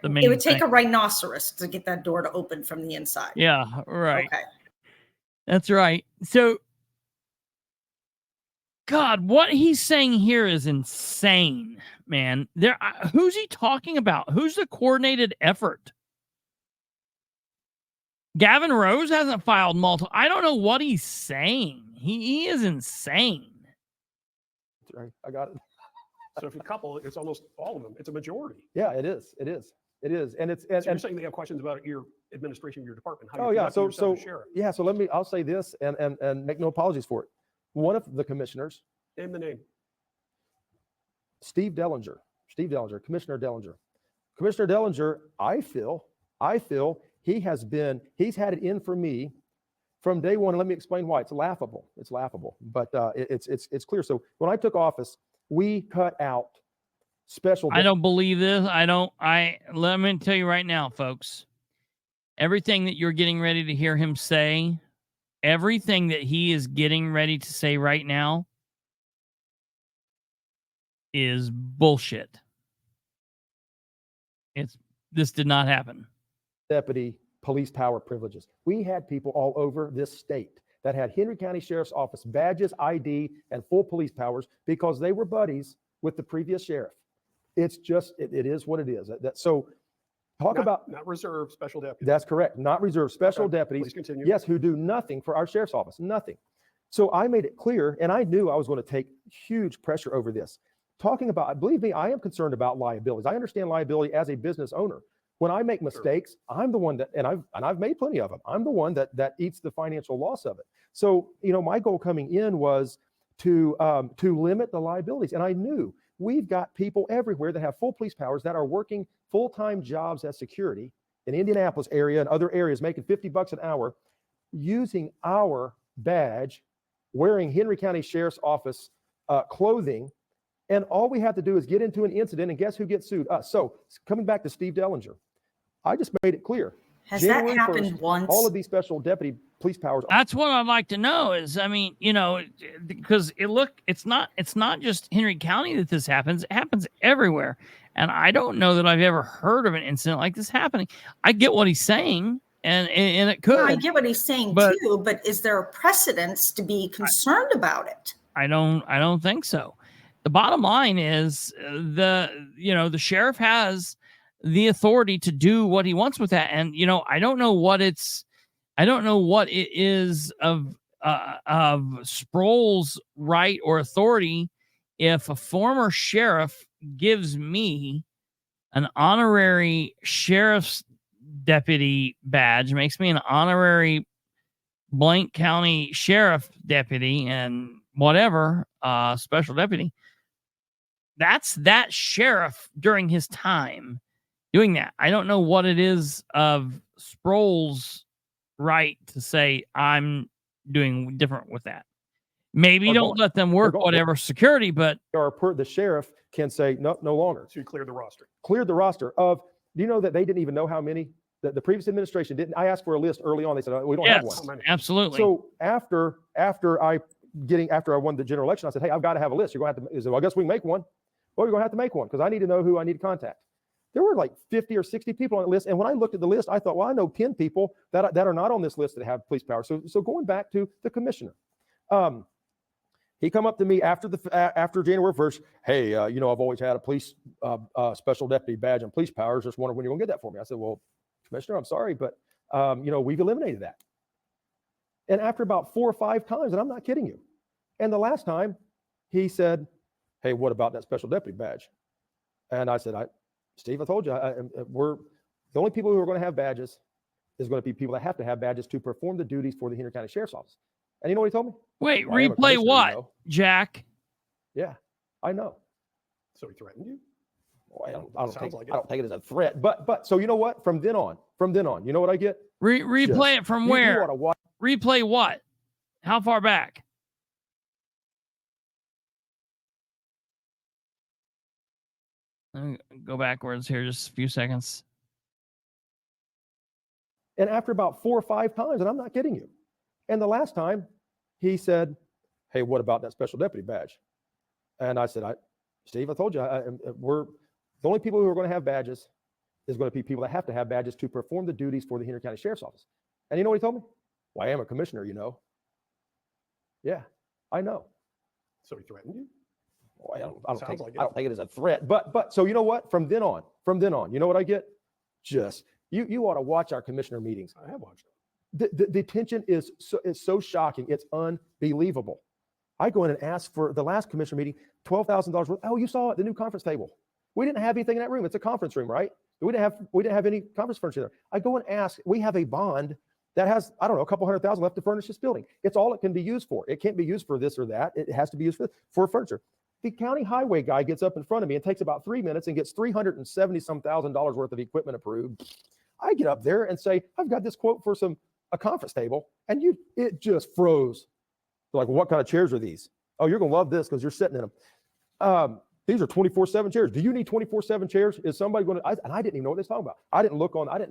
main It would take thing. a rhinoceros to get that door to open from the inside. Yeah, right. Okay. That's right. So, God, what he's saying here is insane, man. Who's he talking about? Who's the coordinated effort? Gavin Rose hasn't filed multiple. I don't know what he's saying. He is insane. Right. I got it. So if you couple, it's almost all of them. It's a majority. Yeah, it is. It is. It is. And it's So you're saying they have questions about your administration of your department. How oh you yeah. So sheriff. yeah. So I'll say this and make no apologies for it. One of the commissioners, Name the name. Steve Dellinger, Commissioner Dellinger. Commissioner Dellinger, I feel he's had it in for me from day one. And let me explain why. It's laughable. But it's clear. So when I took office, we cut out special. I don't believe this. Let me tell you right now, folks. Everything that you're getting ready to hear him say, everything that he is getting ready to say right now is bullshit. This did not happen. Deputy police power privileges. We had people all over this state that had Henry County Sheriff's Office badges, ID, and full police powers because they were buddies with the previous sheriff. It's just, it is what it is. So talk about... Not reserved special deputies. That's correct. Not reserved special Okay, deputies. please continue. Yes, who do nothing for our sheriff's office. Nothing. So I made it clear, and I knew I was going to take huge pressure over this. Talking about, believe me, I am concerned about liabilities. I understand liability as a business owner. When I make mistakes, I'm the one that, and I've made plenty of them. I'm the one that eats the financial loss of it. So, my goal coming in was to limit the liabilities. And I knew we've got people everywhere that have full police powers that are working full-time jobs as security in Indianapolis area and other areas, making $50 an hour, using our badge, wearing Henry County Sheriff's Office clothing. And all we have to do is get into an incident, and guess who gets sued? Us. So coming back to Steve Dellinger, I just made it clear. Has January that happened 1st, once? all of these special deputy police powers. That's what I'd like to know is, because it's not just Henry County that this happens. It happens everywhere. And I don't know that I've ever heard of an incident like this happening. I get what he's saying, and it could. Yeah, I get what he's saying too, but is there a precedence to be concerned about it? I don't think so. The bottom line is the sheriff has the authority to do what he wants with that. And, I don't know what it is of Sproles' right or authority if a former sheriff gives me an honorary sheriff's deputy badge, makes me an honorary blank county sheriff deputy and whatever, special deputy. That's that sheriff during his time doing that. I don't know what it is of Sproles' right to say I'm doing different with that. Maybe don't let them work whatever security, but the sheriff can say no longer. So you cleared the roster. Cleared the roster of. Do you know that they didn't even know how many? The previous administration didn't. I asked for a list early on. They said we don't have one. Absolutely. So after I won the general election, I said, hey, I've got to have a list. You're going to have to. He said, well, I guess we can make one. Well, you're going to have to make one because I need to know who I need to contact. There were like 50 or 60 people on the list. And when I looked at the list, I thought, well, I know 10 people that are not on this list that have police power. So going back to the commissioner, he come up to me after January 1st. Hey, I've always had a police special deputy badge and police powers. Just wondering when you're going to get that for me. I said, well, Commissioner, I'm sorry, but we've eliminated that. And after about 4 or 5 times, and I'm not kidding you. And the last time he said, hey, what about that special deputy badge? And I said, Steve, I told you, we're the only people who are going to have badges is going to be people that have to have badges to perform the duties for the Henry County Sheriff's Office. And you know what he told me? Wait, replay what, Jack? Yeah, I know. So he threatened you? Well, I don't Sounds like it. I don't take it as a threat. But so you know what? From then on, you know what I get? Replay it from You where? ought to watch. Replay what? How far back? Let me go backwards here just a few seconds. And after about 4 or 5 times, and I'm not kidding you. And the last time he said, hey, what about that special deputy badge? And I said, Steve, I told you, we're the only people who are going to have badges is going to be people that have to have badges to perform the duties for the Henry County Sheriff's Office. And you know what he told me? Well, I am a commissioner, you know. Yeah, I know. So he threatened you? Well, I don't take it as a threat. But so you know what? From then on, you know what I get? Just you ought to watch our commissioner meetings. I have watched it. The tension is so shocking. It's unbelievable. I go in and ask for the last commissioner meeting, $12,000 worth. Oh, you saw it, the new conference table. We didn't have anything in that room. It's a conference room, right? We didn't have any conference furniture there. I go and ask. We have a bond that has, I don't know, a couple $100,000 left to furnish this building. It's all it can be used for. It can't be used for this or that. It has to be used for furniture. The county highway guy gets up in front of me and takes about 3 minutes and gets $370-some thousand worth of equipment approved. I get up there and say, I've got this quote for a conference table, and it just froze. They're like, well, what kind of chairs are these? Oh, you're gonna love this because you're sitting in them. These are 24/7 chairs. Do you need 24/7 chairs? Is somebody going to? And I didn't even know what they was talking about. I didn't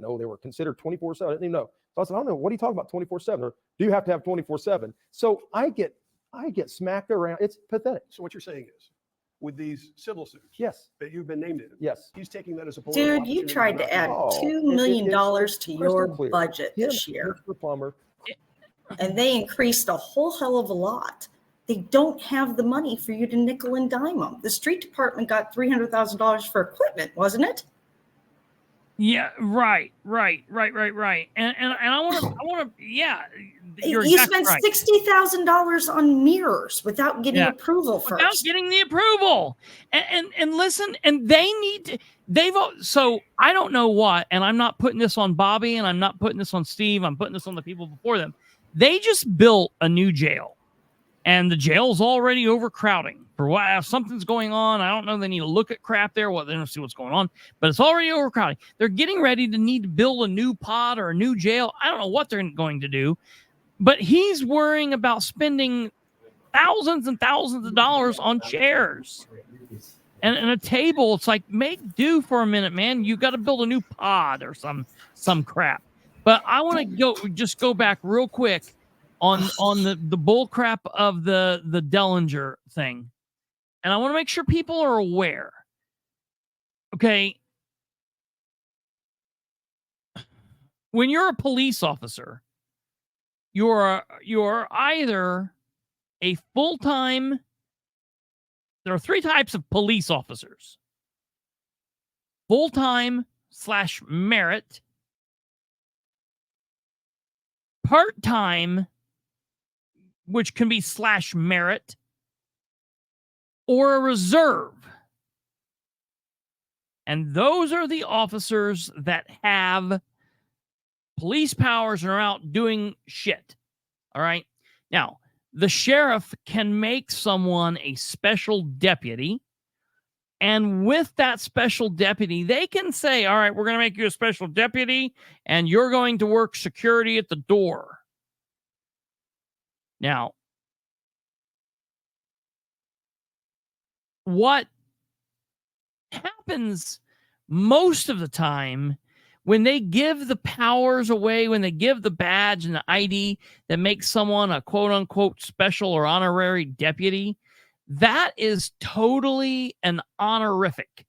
know they were considered 24/7. I didn't even know. So I said, I don't know. What are you talking about 24/7? Or do you have to have 24/7? So I get smacked around. It's pathetic. So what you're saying is, with these civil suits, Yes, that you've been named in, yes. he's taking that as a political Dude, you opportunity tried to add not Oh, $2 million it's to your crystal clear. budget Him, this year, Mr. Plummer. and they increased a whole hell of a lot. They don't have the money for you to nickel and dime them. The street department got $300,000 for equipment, wasn't it? Yeah, right. And I want to, yeah. You exactly spent right. $60,000 on mirrors without getting Yeah. approval Without first. getting the approval. And listen, and they need to, so I don't know what, and I'm not putting this on Bobby and I'm not putting this on Steve, I'm putting this on the people before them. They just built a new jail. And the jail's already overcrowding. For what something's going on, I don't know. They need to look at crap there. They don't see what's going on, but it's already overcrowding. They're getting ready to need to build a new pod or a new jail. I don't know what they're going to do, but he's worrying about spending thousands and thousands of dollars on chairs and a table. It's like, make do for a minute, man. You got to build a new pod or some crap. But I want to go back real quick on the bull crap of the Dellinger thing. And I want to make sure people are aware. Okay. When you're a police officer, you're either a full-time, there are 3 types of police officers. Full-time / merit, part-time, which can be / merit, or a reserve. And those are the officers that have police powers and are out doing shit. All right. Now, the sheriff can make someone a special deputy. And with that special deputy, they can say, all right, we're going to make you a special deputy and you're going to work security at the door. Now, what happens most of the time when they give the powers away, when they give the badge and the ID that makes someone a quote unquote special or honorary deputy, that is totally an honorific.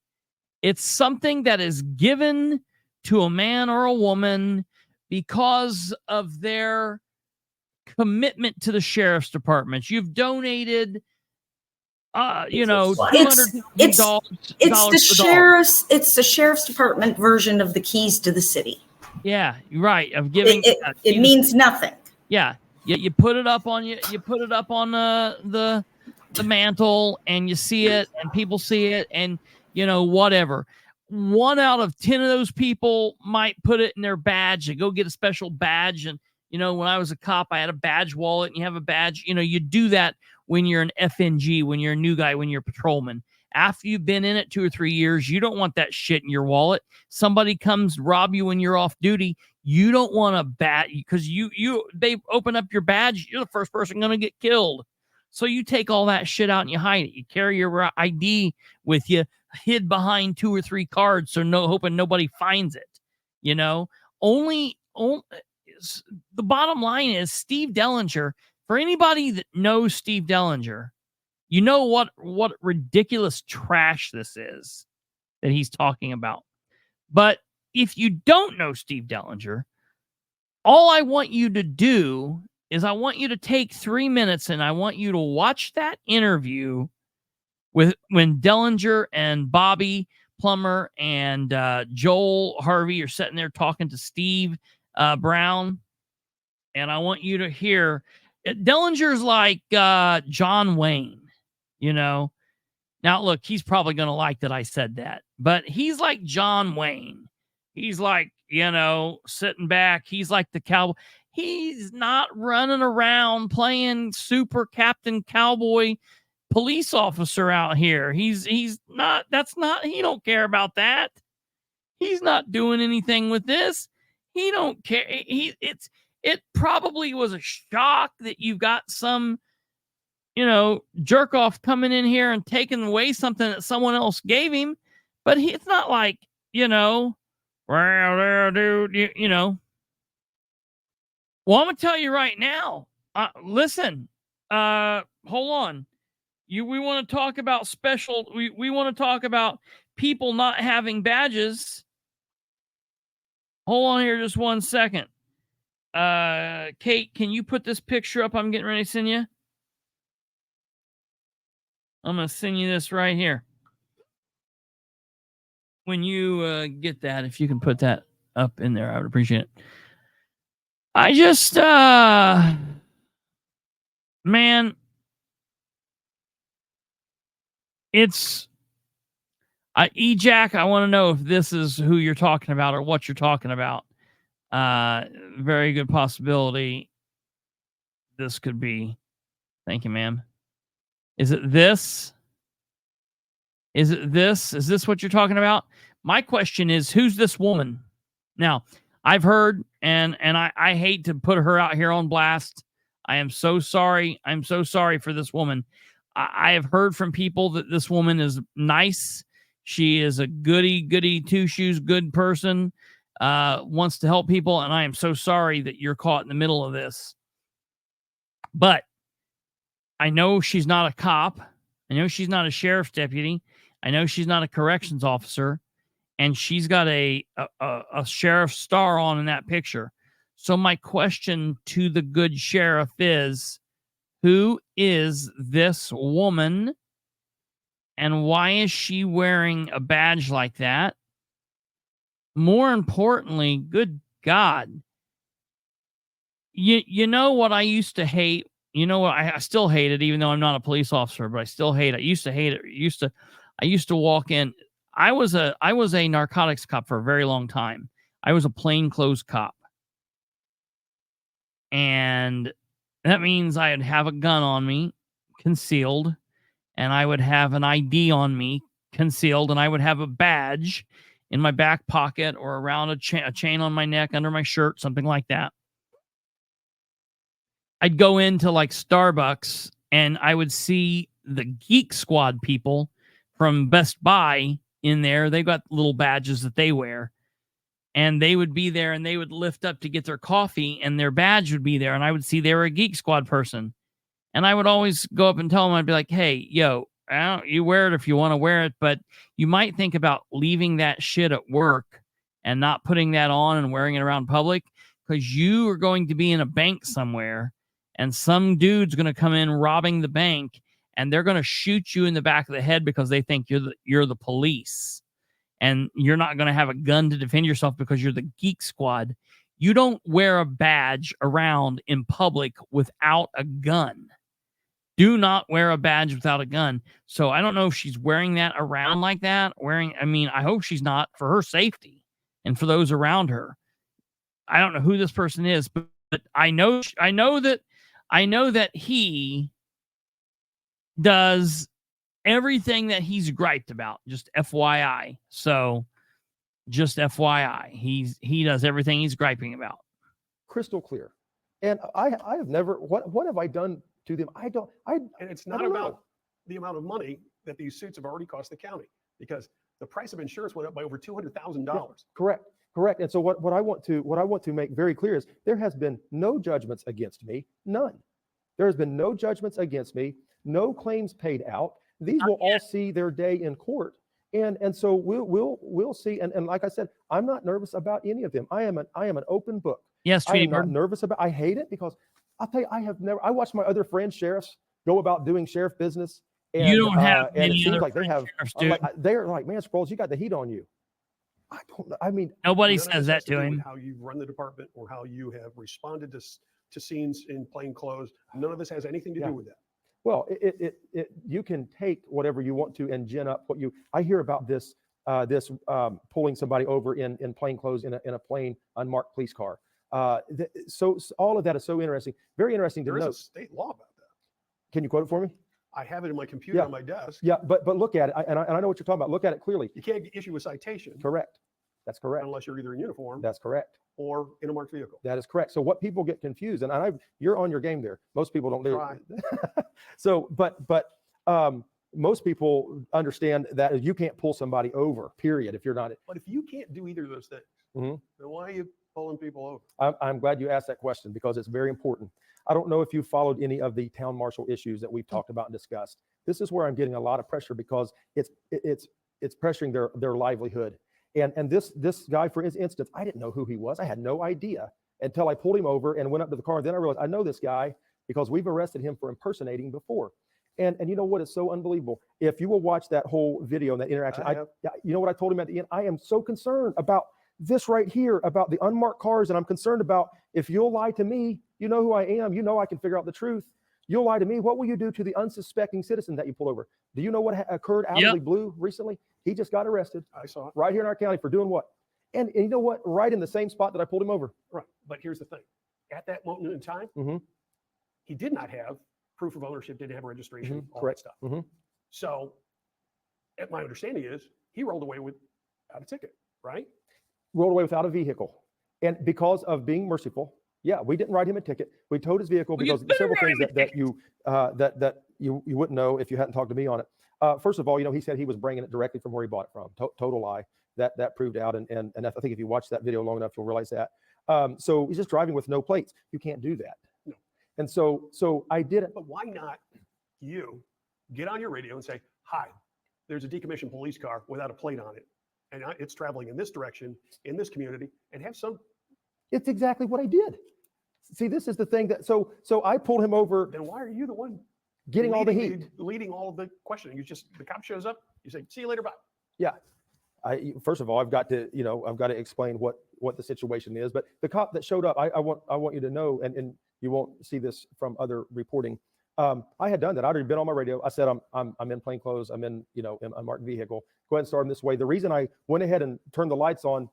It's something that is given to a man or a woman because of their commitment to the sheriff's department. You've donated $200,000. It's the sheriff's department version of the keys to the city. Yeah, right. Of giving it means nothing. Yeah. You put it up on the mantle and you see it and people see it and whatever. 1 out of 10 of those people might put it in their badge. They go get a special badge and You know, when I was a cop, I had a badge wallet, and you have a badge. You know, you do that when you're an FNG, when you're a new guy, when you're a patrolman. After you've been in it 2 or 3 years, you don't want that shit in your wallet. Somebody comes rob you when you're off duty. You don't want a badge because they open up your badge. You're the first person going to get killed. So you take all that shit out and you hide it. You carry your ID with you, hid behind 2 or 3 cards, so hoping nobody finds it. You know, only the bottom line is Steve Dellinger. For anybody that knows Steve Dellinger, you know what ridiculous trash this is that he's talking about. But if you don't know Steve Dellinger, all I want you to do is I want you to take 3 minutes and I want you to watch that interview when Dellinger and Bobby Plummer and Joel Harvey are sitting there talking to Steve Brown. And I want you to hear Dellinger's like John Wayne, you know. Now, look, he's probably going to like that I said that, but he's like John Wayne. He's like, you know, sitting back. He's like the cowboy. He's not running around playing super Captain Cowboy police officer out here. He's not, he don't care about that. He's not doing anything with this. He don't care. It probably was a shock that you've got some, you know, jerk off coming in here and taking away something that someone else gave him. But it's not like, you know, well, dude, you know. Well, I'm going to tell you right now. Listen, hold on. We want to talk about we want to talk about people not having badges. Hold on here just 1 second. Kate, can you put this picture up I'm getting ready to send you? I'm going to send you this right here. When you get that, if you can put that up in there, I would appreciate it. I just, man, it's, E-Jack, I want to know if this is who you're talking about or what you're talking about. Very good possibility this could be. Thank you, ma'am. Is it this? Is it this? Is this what you're talking about? My question is, who's this woman? Now, I've heard, and I hate to put her out here on blast. I am so sorry. I'm so sorry for this woman. I have heard from people that this woman is nice. She is a goody two-shoes good person, wants to help people, and I am so sorry that you're caught in the middle of this. But I know she's not a cop. I know she's not a sheriff's deputy. I know she's not a corrections officer. And she's got a sheriff's star on in that picture. So my question to the good sheriff is, who is this woman? And why is she wearing a badge like that? More importantly, good God, you know what I used to hate? You know what? I still hate it, even though I'm not a police officer, but I still hate it. I used to hate it. I used to walk in. I was a narcotics cop for a very long time. I was a plainclothes cop. And that means I'd have a gun on me, concealed, and I would have an ID on me, concealed, and I would have a badge in my back pocket or around a chain on my neck, under my shirt, something like that. I'd go into like Starbucks and I would see the Geek Squad people from Best Buy in there. They got little badges that they wear, and they would be there and they would lift up to get their coffee and their badge would be there. And I would see they were a Geek Squad person. And I would always go up and tell them, I'd be like, hey, yo, you wear it if you want to wear it, but you might think about leaving that shit at work and not putting that on and wearing it around public, because you are going to be in a bank somewhere and some dude's going to come in robbing the bank and they're going to shoot you in the back of the head because they think you're the police, and you're not going to have a gun to defend yourself because you're the Geek Squad. You don't wear a badge around in public without a gun. Do not wear a badge without a gun. So I don't know if she's wearing that around like that. I hope she's not, for her safety and for those around her. I don't know who this person is, but but I know that he does everything that he's griped about. Just FYI. So, just FYI, he does everything he's griping about. Crystal clear. And I have never. What have I done to them? And it's not about the amount of money that these suits have already cost the county, because the price of insurance went up by over $200,000. Yeah, correct. And so what I want to make very clear is there has been no judgments against me, none. There has been no judgments against me, no claims paid out. These will all see their day in court, and so we'll see. And like I said, I'm not nervous about any of them. I am an open book. Yes, I am not nervous about. I hate it because I'll tell you, I watched my other friends sheriffs go about doing sheriff business. And, you don't have and any it seems other like they have. They're like, man, Sproles, you got the heat on you. I don't. I mean, nobody says that to him. How you run the department or how you have responded to scenes in plain clothes. None of this has anything to do with that. Well, you can take whatever you want to and gin up what you. I hear about this pulling somebody over in plain clothes in a plain unmarked police car. So all of that is so interesting. Very interesting to know. There is a state law about that. Can you quote it for me? I have it in my computer on my desk. Yeah, but look at it, and I know what you're talking about. Look at it clearly. You can't issue a citation. Correct. That's correct. Unless you're either in uniform. That's correct. Or in a marked vehicle. That is correct. So what people get confused, and you're on your game there. Most people don't do it. So, but most people understand that you can't pull somebody over. Period. If you're not. But if you can't do either of those things, then why are you pulling people over? I'm glad you asked that question because it's very important. I don't know if you followed any of the town marshal issues that we've talked about and discussed. This is where I'm getting a lot of pressure because it's pressuring their livelihood. And this guy, for instance, I didn't know who he was. I had no idea until I pulled him over and went up to the car. Then I realized I know this guy because we've arrested him for impersonating before. And you know what is so unbelievable? If you will watch that whole video and that interaction, you know what I told him at the end? I am so concerned about this right here, about the unmarked cars, and I'm concerned about if you'll lie to me, you know who I am, you know I can figure out the truth. You'll lie to me. What will you do to the unsuspecting citizen that you pull over? Do you know what occurred out of the blue recently? He just got arrested. I saw it. Right here in our county for doing what? And you know what? Right in the same spot that I pulled him over. Right. But here's the thing. At that moment in time, he did not have proof of ownership, didn't have registration, all that stuff. So my understanding is he rolled away without a ticket, right? Rolled away without a vehicle. And because of being merciful, we didn't write him a ticket. We towed his vehicle because several things that you wouldn't know if you hadn't talked to me on it. First of all, he said he was bringing it directly from where he bought it from. Total lie. That proved out. And I think if you watch that video long enough, you'll realize that. So he's just driving with no plates. You can't do that. No. And so I did it. But why not you get on your radio and say, hi, there's a decommissioned police car without a plate on it. And it's traveling in this direction, in this community, and have some. It's exactly what I did. See, this is the thing that, so I pulled him over. Then why are you the one getting all the heat? Leading all of the questioning. The cop shows up, you say, see you later, bye. Yeah. First of all, I've got to explain what the situation is. But the cop that showed up, I want you to know, and you won't see this from other reporting. I had done that. I'd already been on my radio. I said, I'm in plain clothes. I'm in an unmarked vehicle. Go ahead and start him this way. The reason I went ahead and turned the lights on,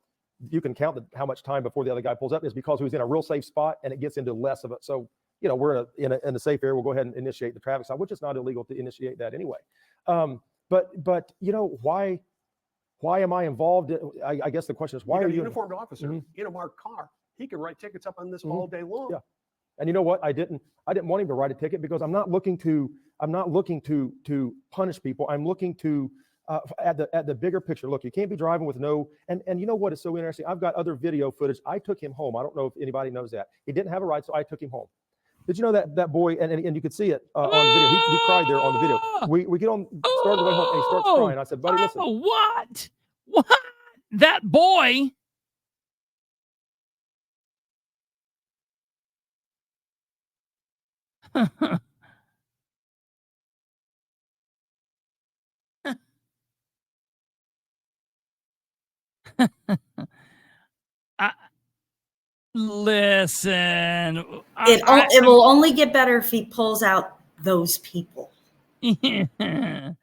you can count how much time before the other guy pulls up, is because he was in a real safe spot and it gets into less of it. So, we're in a safe area. We'll go ahead and initiate the traffic stop, which is not illegal to initiate that anyway. But why am I involved? I guess the question is, why are you a uniformed officer in a marked car? He can write tickets up on this all day long. Yeah. And you know what? I didn't want him to write a ticket because I'm not looking to punish people. I'm looking to at the bigger picture. Look, you can't be driving with no. And you know what is so interesting? I've got other video footage. I took him home. I don't know if anybody knows that. He didn't have a ride, so I took him home. Did you know that boy? And you could see it on the video. He cried there on the video. We get on, started the way home, and he starts crying. I said, buddy, listen. What? That boy. Listen. It will only get better if he pulls out those people. Yeah.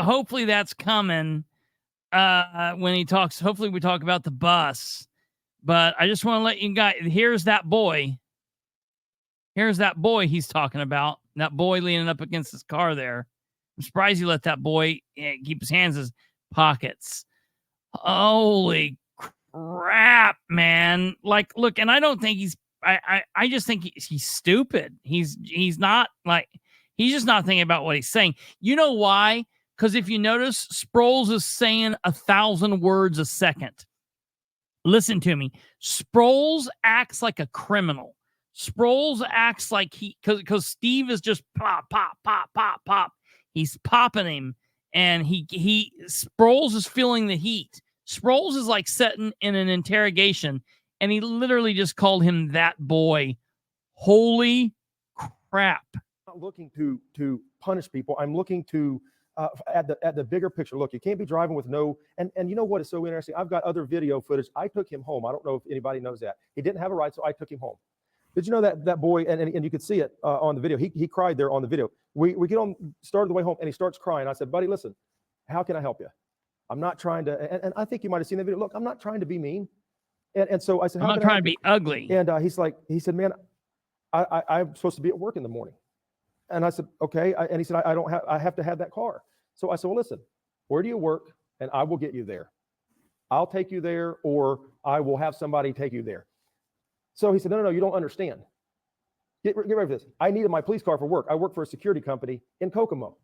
Hopefully that's coming. When he talks, hopefully we talk about the bus. But I just want to let you guys, here's that boy. Here's that boy he's talking about. That boy leaning up against his car there. I'm surprised he let that boy keep his hands in his pockets. Holy crap, man. Like, look, and I don't think I just think he's stupid. He's not like, he's just not thinking about what he's saying. You know why? Because if you notice, Sproles is saying 1,000 words a second. Listen to me. Sproles acts like a criminal. Sproles acts like because Steve is just pop, pop, pop, pop, pop. He's popping him, and Sproles is feeling the heat. Sproles is like sitting in an interrogation, and he literally just called him that boy. Holy crap. I'm not looking to punish people. I'm looking to at the bigger picture. Look, you can't be driving with no, and you know what is so interesting? I've got other video footage. I took him home. I don't know if anybody knows that. He didn't have a ride, so I took him home. Did you know that boy, and you could see it on the video, he cried there on the video. We get on, started the way home, and he starts crying. I said, buddy, listen, how can I help you? I'm not trying to, and I think you might have seen the video. Look, I'm not trying to be mean. And so I said, I'm not trying to be ugly. And he said, man, I'm supposed to be at work in the morning. And I said, okay. And he said, I have to have that car. So I said, well, listen, where do you work? And I will get you there. I'll take you there, or I will have somebody take you there. So he said, no, you don't understand. Get ready for this. I needed my police car for work. I work for a security company in Kokomo.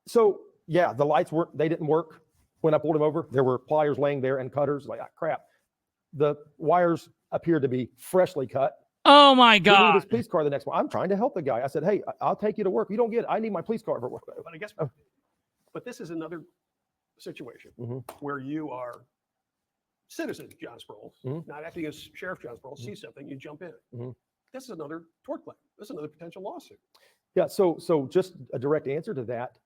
So yeah, the lights they didn't work. When I pulled him over, there were pliers laying there and cutters. Like, crap. The wires appeared to be freshly cut. Oh my He God. needed his police car the next one. I'm trying to help the guy. I said, hey, I'll take you to work. You don't get it. I need my police car for work. But I guess, but this is another situation where you are citizen John Sproles, not acting as Sheriff John Sproles, see something, you jump in. This is another tort claim. This is another potential lawsuit. Yeah, so just a direct answer to that.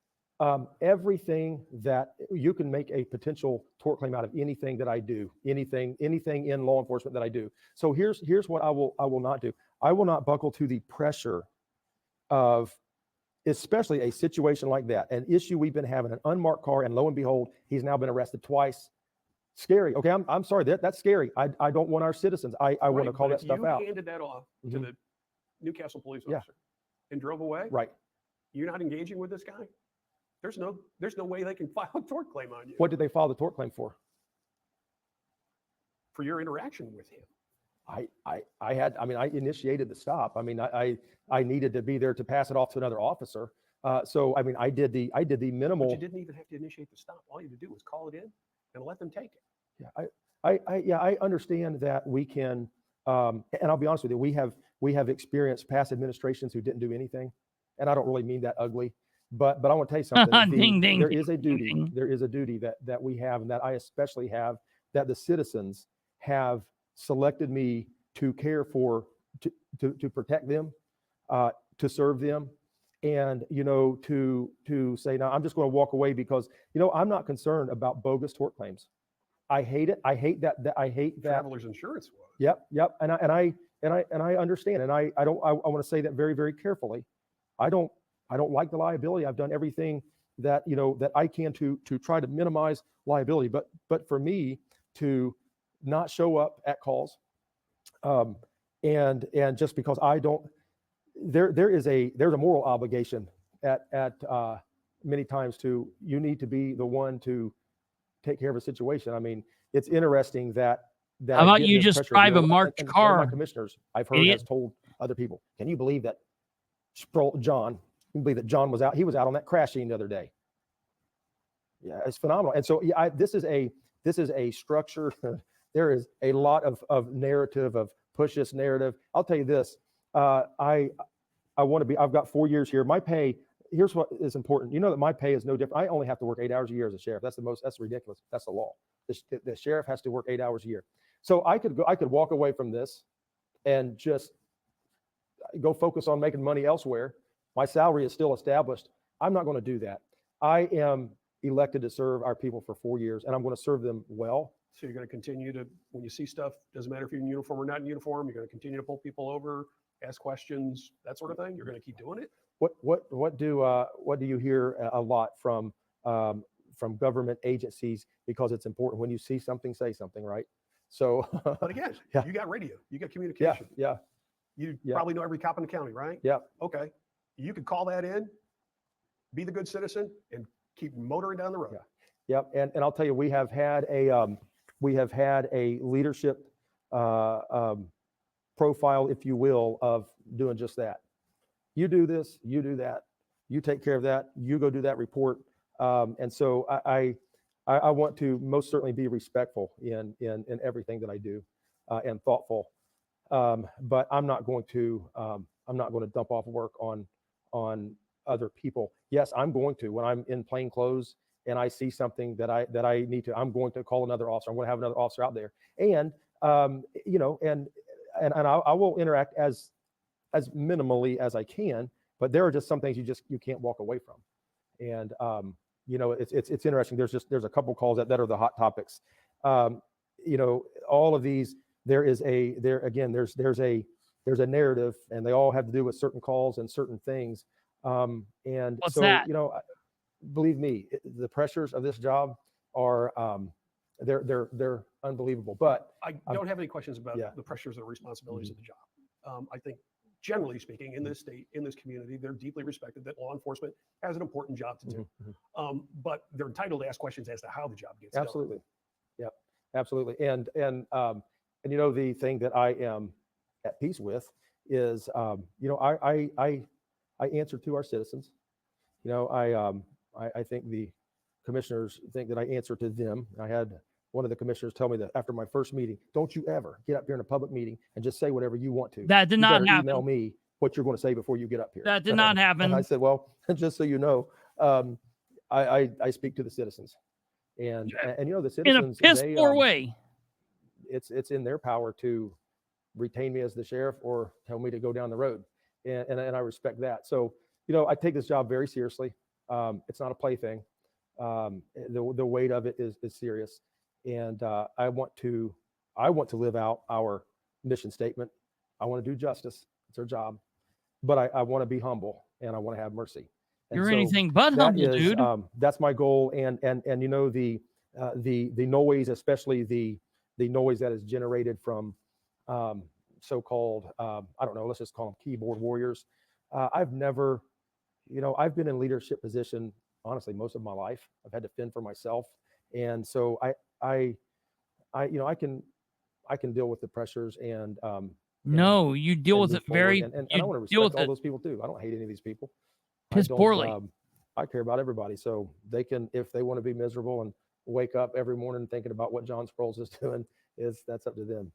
Everything that you can make a potential tort claim out of anything that I do, anything in law enforcement that I do. So here's what I will not do. I will not buckle to the pressure of, especially a situation like that, an issue we've been having, an unmarked car, and lo and behold, he's now been arrested twice. Scary. Okay, I'm sorry. That's scary. I don't want our citizens. I want to call that stuff out. You handed that off to the Newcastle police officer and drove away. Right. You're not engaging with this guy. There's no way they can file a tort claim on you. What did they file the tort claim for? For your interaction with him. I initiated the stop. I mean, I needed to be there to pass it off to another officer. So I mean, I did the minimal. But you didn't even have to initiate the stop. All you had to do was call it in and let them take it. Yeah, I understand that we can, and I'll be honest with you, we have experienced past administrations who didn't do anything, and I don't really mean that ugly. But I want to tell you something. There is a duty that we have, and that I especially have, that the citizens have selected me to care for, to protect them, to serve them, and to say, now I'm just going to walk away because I'm not concerned about bogus tort claims. I hate it. I hate that. I hate that. Travelers insurance was. Yep. And I understand, and I want to say that very, very carefully. I don't like the liability. I've done everything that that I can to try to minimize liability. But for me to not show up at calls, and just because I don't, there's a moral obligation at many times you need to be the one to take care of a situation. I mean, it's interesting that how about you just drive a marked car? My commissioners, I've heard, has told other people, can you believe that John was out? He was out on that crash scene the other day. Yeah, it's phenomenal. And so this is a structure. There is a lot of narrative, of push this narrative. I'll tell you this. I've got 4 years here. My pay, here's what is important. You know that my pay is no different. I only have to work 8 hours a year as a sheriff. That's ridiculous. That's the law. The sheriff has to work 8 hours a year. So I could walk away from this and just go focus on making money elsewhere. My salary is still established. I'm not going to do that. I am elected to serve our people for 4 years, and I'm going to serve them well. So you're going to continue to, when you see stuff, doesn't matter if you're in uniform or not in uniform, you're going to continue to pull people over, ask questions, that sort of thing. You're going to keep doing it. What do you hear a lot from government agencies, because it's important when you see something, say something, right? So, But again, Yeah. you got radio, you got yeah, communication. yeah, You Yeah. probably know every cop in the county, right? yeah. Okay. You could call that in, be the good citizen, and keep motoring down the road. Yeah. Yep. And I'll tell you, we have had a leadership profile, if you will, of doing just that. You do this, you do that, you take care of that, you go do that report. And so I want to most certainly be respectful in everything that I do, and thoughtful. But I'm not going to dump off work on other people. Yes, I'm going to, when I'm in plain clothes and I see something that I need to, I'm going to call another officer. I'm going to have another officer out there, and you know, and I will interact as minimally as I can. But there are just some things you can't walk away from, and you know, it's interesting. There's a couple calls that are the hot topics. You know, all of these, there's a narrative, and they all have to do with certain calls and certain things. And What's so, that? you know, believe me, the pressures of this job are they're unbelievable. But I don't have any questions about Yeah. the pressures or responsibilities of the job. I think, generally speaking, in this state, in this community, they're deeply respected that law enforcement has an important job to do. But they're entitled to ask questions as to how the job gets Absolutely. Yeah, absolutely. And you know, the thing that I am at peace with is, you know, I answer to our citizens. You know, I think the commissioners think that I answer to them. I had one of the commissioners tell me that after my first meeting, don't you ever get up here in a public meeting and just say whatever you want to. That did You not better happen. email me what you're going to say before you get up here. That did not And I happen. said, well, just so you know, I speak to the citizens, and you know, the In a citizens, piss they, poor way. it's in their power to retain me as the sheriff or tell me to go down the road, and I respect that. So, you know, I take this job very seriously. It's not a plaything. The weight of it is serious, and I want to live out our mission statement. I want to do justice. It's our job, but I want to be humble, and I want to have mercy. And You're so anything but that humble, is, dude. that's my goal. And you know, the noise, especially the noise that is generated from so-called, I don't know, let's just call them keyboard warriors. I've never, you know, I've been in leadership position, honestly, most of my life. I've had to fend for myself. And so I you know, I can deal with the pressures, and No, you deal with move it very. forward. And You I want to deal respect with all it those people too. I don't hate any of these people. piss poorly. I care about everybody. So they can, if they want to be miserable and wake up every morning thinking about what John Sproles is doing, that's up to them.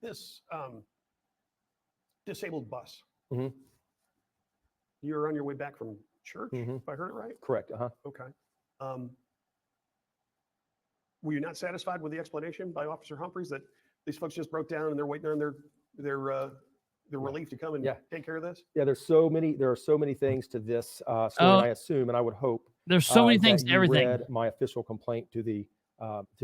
This disabled bus. Mhm. You're on your way back from church, Mhm. if I heard it right? Correct. Okay. Were you not satisfied with the explanation by Officer Humphreys that these folks just broke down and they're waiting on their relief to come and take care of this? Yeah, there are so many things to this story. Oh. And I assume, and I would hope, There's so many things that to you everything. read my official complaint to the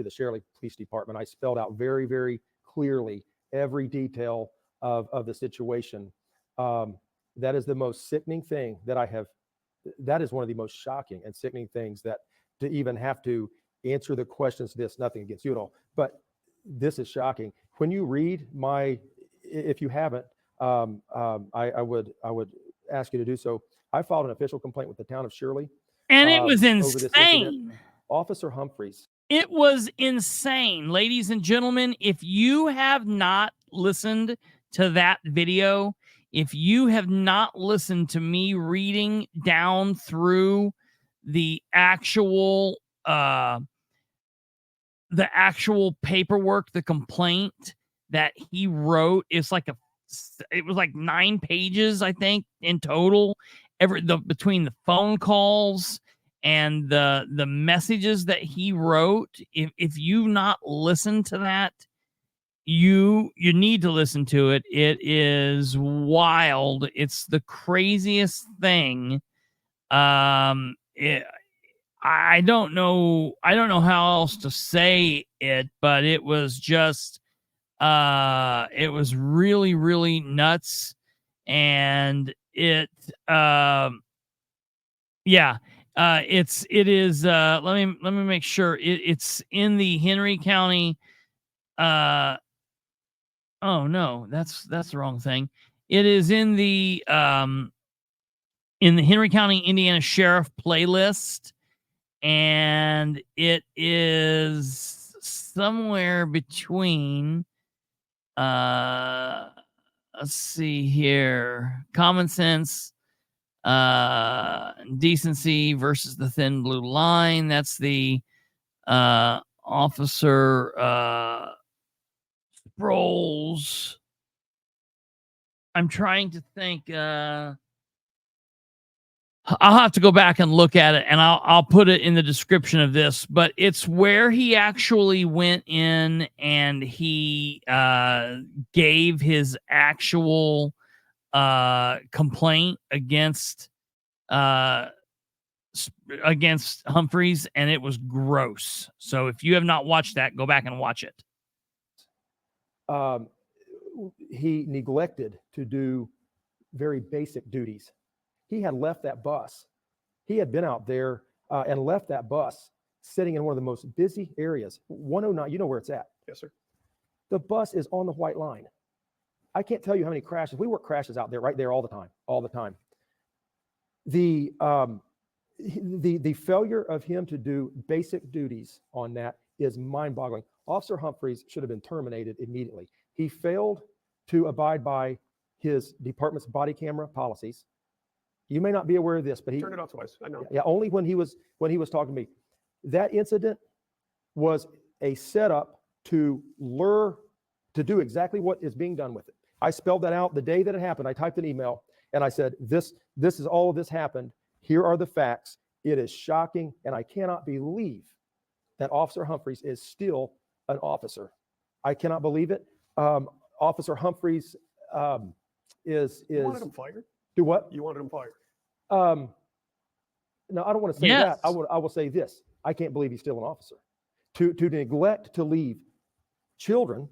Shirley Police Department. I spelled out very, very clearly every detail of the situation. That is the most sickening thing that I have. That is one of the most shocking and sickening things, that to even have to answer the questions to this. Nothing against you at all, but this is shocking. When you read my, if you haven't, I would ask you to do so. I filed an official complaint with the town of Shirley. And it was over this incident. insane. Officer Humphreys. It was insane. Ladies and gentlemen, if you have not listened to that video, if you have not listened to me reading down through the actual paperwork, the complaint that he wrote, it was like 9 pages, I think, in total. Between the phone calls and the messages that he wrote, if you've not listened to that, you need to listen to it. It is wild. It's the craziest thing. I don't know how else to say it, but it was just it was really, really nuts. And it it is let me make sure it's in the Henry County oh no, that's the wrong thing. It is in the Henry County, Indiana Sheriff playlist, and it is somewhere between let's see here, common sense, decency versus the thin blue line. That's the Officer Sproles. I'm trying to think. I'll have to go back and look at it, and I'll put it in the description of this. But it's where he actually went in and he gave his actual complaint against Humphreys, and it was gross. So if you have not watched that, go back and watch it. He neglected to do very basic duties. He had left that bus. He had been out there and left that bus sitting in one of the most busy areas. 109, you know where it's at. Yes, sir. The bus is on the white line. I can't tell you how many crashes. We work crashes out there, right there all the time. The failure of him to do basic duties on that is mind-boggling. Officer Humphreys should have been terminated immediately. He failed to abide by his department's body camera policies. You may not be aware of this, but he turned it off twice. I know. Yeah, only when he was talking to me. That incident was a setup to do exactly what is being done with it. I spelled that out the day that it happened. I typed an email and I said, this is all of this happened. Here are the facts. It is shocking, and I cannot believe that Officer Humphreys is still an officer. I cannot believe it. Officer Humphreys is. You wanted him fired? Do what? You wanted him fired? No, I don't want to say Yes. that. I will say this. I can't believe he's still an officer. To neglect to leave children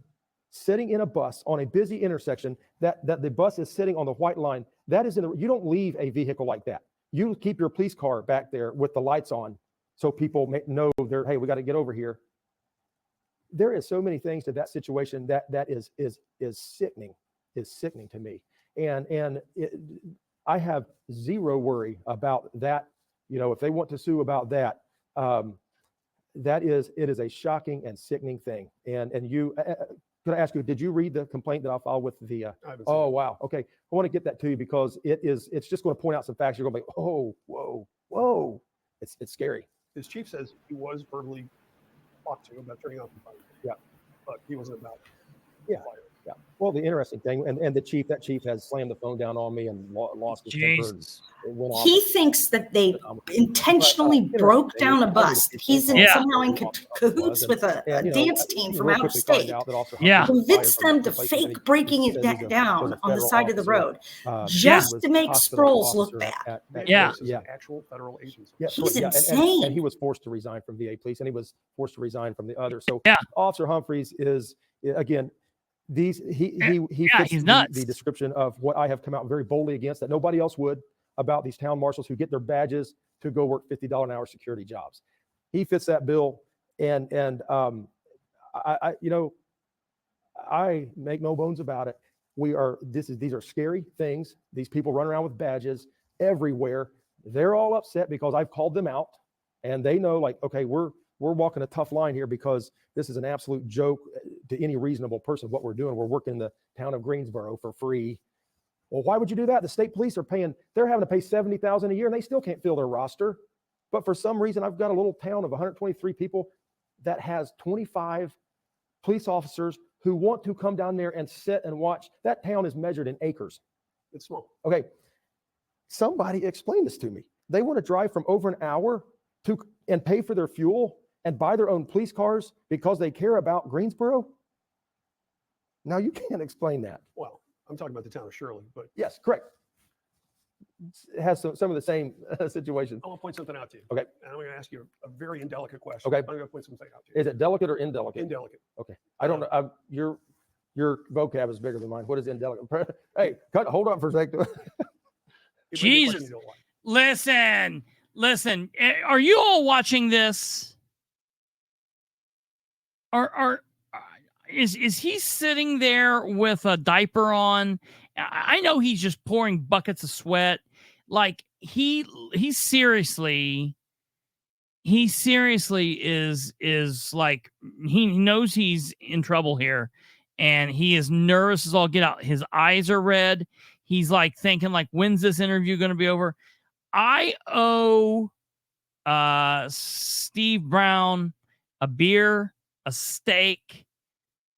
sitting in a bus on a busy intersection, that the bus is sitting on the white line. That is you don't leave a vehicle like that. You keep your police car back there with the lights on so people know hey, we got to get over here. There is so many things to that situation that is sickening to me. And I have zero worry about that. You know, if they want to sue about that, it is a shocking and sickening thing. And you, could I ask you, did you read the complaint that I filed with the? Oh wow, okay. I want to get that to you because it's just going to point out some facts. You're going to be, oh, whoa. It's scary. His chief says he was verbally talked to about turning off the fire. Yeah, but he wasn't about. Yeah. Fire. Yeah. Well, the interesting thing, and that chief has slammed the phone down on me and lost his temper. And it went off. He thinks that they intentionally broke down a bus. He's somehow in cahoots with a dance team from out of state. Convinced them to fake breaking it down on the side of the road just to make Sproles look bad. Yeah. Actual federal agency. Yeah. He's insane. And he was forced to resign from VA police, and he was forced to resign from the other. So Officer Humphreys is, again, he fits the description of what I have come out very boldly against, that nobody else would, about these town marshals who get their badges to go work $50 an hour security jobs. He fits that bill, and I make no bones about it. These are scary things. These people run around with badges everywhere. They're all upset because I've called them out, and they know, like, okay, we're walking a tough line here because this is an absolute joke to any reasonable person. What we're doing, we're working the town of Greensboro for free. Well, why would you do that? The state police they're having to pay $70,000 a year, and they still can't fill their roster. But for some reason, I've got a little town of 123 people that has 25 police officers who want to come down there and sit and watch. That town is measured in acres. It's small. Okay. Somebody explain this to me. They want to drive from over an hour and pay for their fuel and buy their own police cars because they care about Greensboro? Now, you can't explain that. Well, I'm talking about the town of Shirley, but yes, correct. It has some of the same situations. I want to point something out to you. Okay. And I'm going to ask you a very indelicate question. Okay. I'm going to point something out to you. Is it delicate or indelicate? Indelicate. Okay. I don't know. Your vocab is bigger than mine. What is indelicate? Hey, hold on for a second. Jesus. Listen. Are you all watching this? is he sitting there with a diaper on? I know he's just pouring buckets of sweat. Like he seriously is like, he knows he's in trouble here, and he is nervous as all get out. His eyes are red. He's like thinking, like, when's this interview going to be over? I owe Steve Brown a beer, a steak.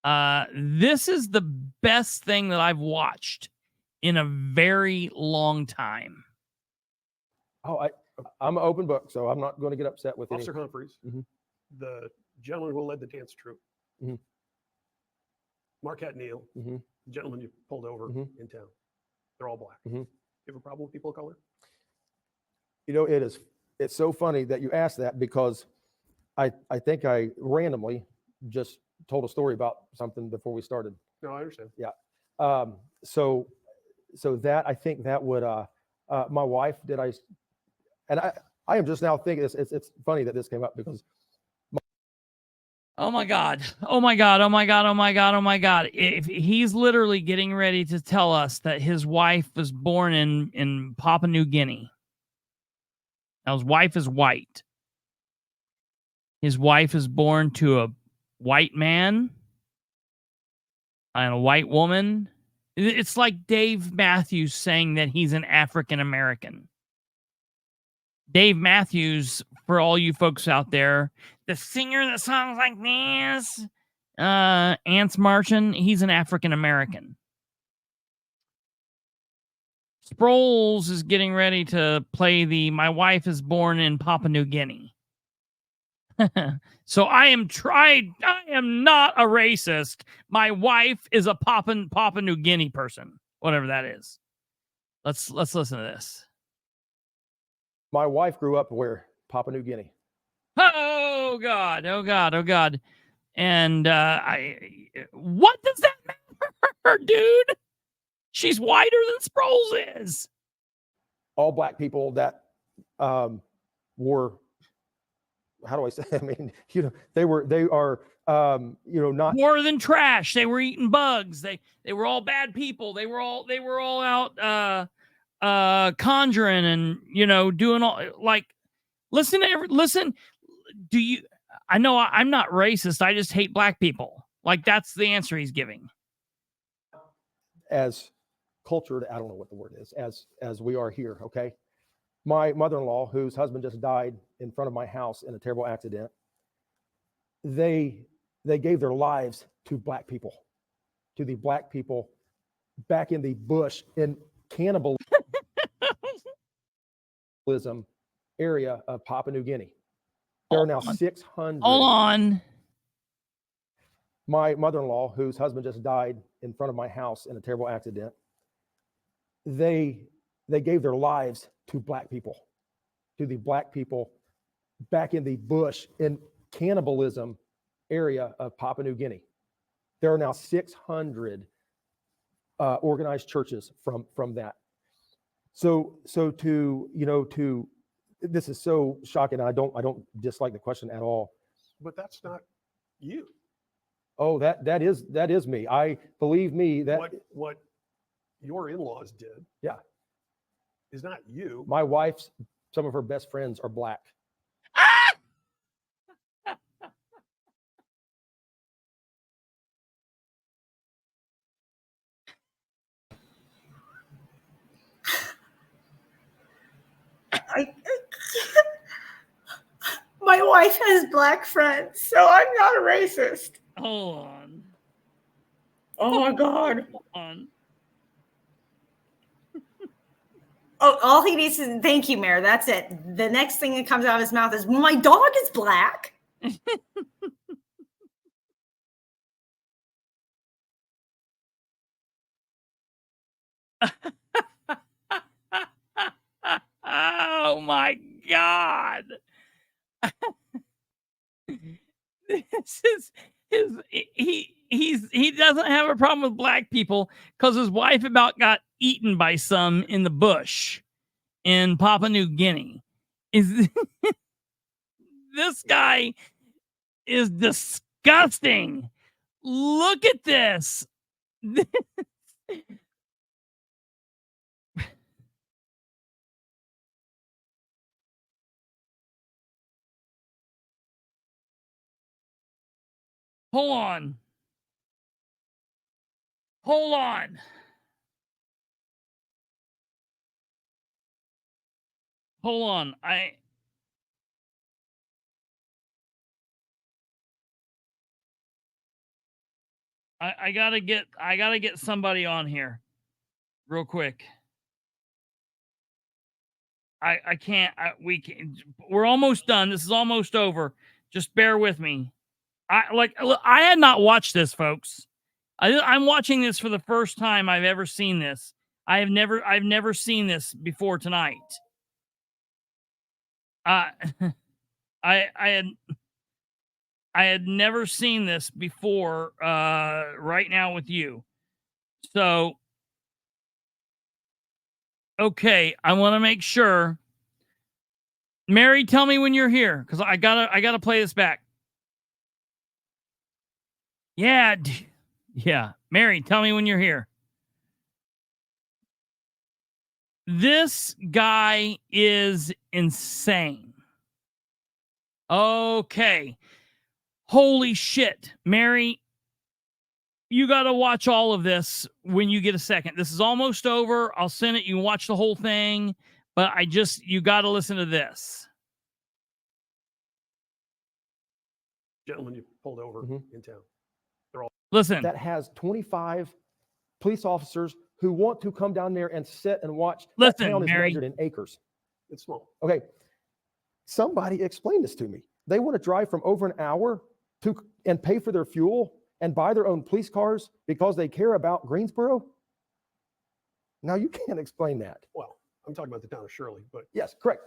This is the best thing that I've watched in a very long time. Oh, I'm an open book, so I'm not going to get upset with Officer Humphreys, the gentleman who led the dance troupe, Marquette Neal, the gentleman you pulled over in town. They're all black. You have a problem with people of color? You know, it's so funny that you asked that, because I think I randomly just told a story about something before we started. No, I understand. Yeah. So that, I think that would, my wife, and I am just now thinking it's funny that this came up, because oh my God. Oh my God. Oh my God. Oh my God. Oh my God. If he's literally getting ready to tell us that his wife was born in Papua New Guinea. Now, his wife is white. His wife is born to a white man and a white woman. It's like Dave Matthews saying that he's an African American. Dave Matthews, for all you folks out there, the singer that songs like this, Ants Marching, he's an African American. Sproles is getting ready to play my wife is born in Papua New Guinea. So I am not a racist. My wife is a Papua New Guinea person, whatever that is. Let's listen to this. my wife grew up where? Papua New Guinea. Oh God. Oh God. Oh God. And what does that matter, dude? She's whiter than Sproles is. All black people that were, how do I say? I mean, they are, not more than trash. They were eating bugs. They were all bad people. They were all out conjuring and doing all, like, listen. Do you? I know I'm not racist. I just hate black people. Like, that's the answer he's giving. As cultured, I don't know what the word is, as we are here. Okay. My mother-in-law, whose husband just died in front of my house in a terrible accident, they gave their lives to black people, to the black people back in the bush in cannibalism area of Papua New Guinea. There are now 600. Hold on. My mother-in-law, whose husband just died in front of my house in a terrible accident, they gave their lives to black people, to the black people back in the bush in cannibalism area of Papua New Guinea. There are now 600 organized churches from that. So to this is so shocking. I don't dislike the question at all. But that's not you. Oh, that is me. I believe me that what your in-laws did. Yeah. Is not you. My wife's, some of her best friends are black. My wife has black friends, so I'm not a racist. Hold on. Oh my God. Hold on. Oh, all he needs is thank you, Mayor. That's it. The next thing that comes out of his mouth is, my dog is black. Oh my God. This is he doesn't have a problem with black people because his wife about got eaten by some in the bush in Papua New Guinea. Is this guy is disgusting. Look at this. Hold on. Hold on. Hold on. I gotta get somebody on here real quick. I can't. We're almost done. This is almost over. Just bear with me. I had not watched this, folks. I'm watching this for the first time I've ever seen this. I've never seen this before tonight. I had never seen this before right now with you. So okay, I want to make sure. Mary, tell me when you're here, because I gotta play this back. Yeah. Yeah. Mary, tell me when you're here. This guy is insane. Okay. Holy shit. Mary, you got to watch all of this when you get a second. This is almost over. I'll send it. You can watch the whole thing, but you got to listen to this. Gentlemen, you pulled over in town. Listen. That has 25 police officers who want to come down there and sit and watch. Listen, that town is Mary. measured in acres. It's small. Okay. Somebody explain this to me. They want to drive from over an hour and pay for their fuel and buy their own police cars because they care about Greensboro? Now, you can't explain that. Well, I'm talking about the town of Shirley, but yes, correct.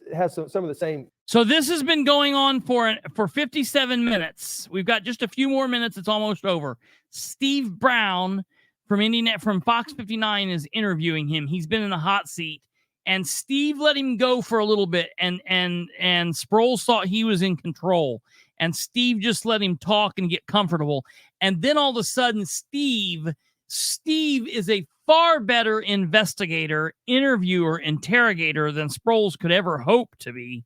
It has some of the same. So this has been going on for 57 minutes. We've got just a few more minutes. It's almost over. Steve Brown from Fox 59 is interviewing him. He's been in the hot seat, and Steve let him go for a little bit, and Sproles thought he was in control, and Steve just let him talk and get comfortable. And then all of a sudden, Steve is a far better investigator, interviewer, interrogator than Sproles could ever hope to be.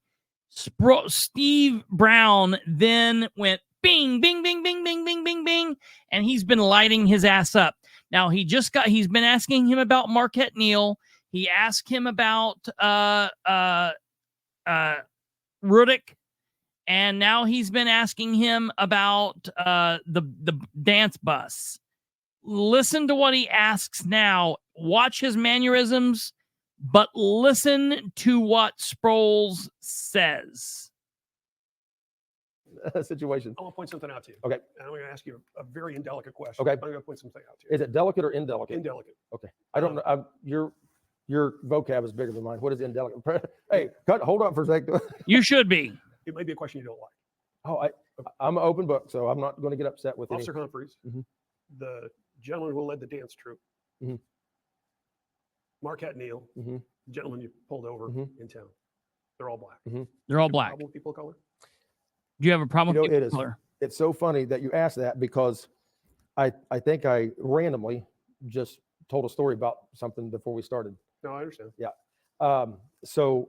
Steve Brown then went bing, bing, bing, bing, bing, bing, bing, bing, and he's been lighting his ass up. Now, he's been asking him about Marquette Neal. He asked him about Rudick, and now he's been asking him about the dance bus. Listen to what he asks now. Watch his mannerisms, but listen to what Sproles says. Situation. I want to point something out to you. Okay. And I'm going to ask you a very indelicate question. Okay. I'm going to point something out to you. Is it delicate or indelicate? Indelicate. Okay. I don't know. Your vocab is bigger than mine. What is indelicate? Hey, hold on for a second. You should be. It may be a question you don't like. Oh, I'm an open book, so I'm not going to get upset with Officer Humphreys, the gentleman who led the dance troupe, Marquette Neal, the gentleman you pulled over in town. They're all black. They're all black. Problem with people of color? Do you have a problem with people of color? It's so funny that you asked that, because I think I randomly just told a story about something before we started. No, I understand. Yeah. So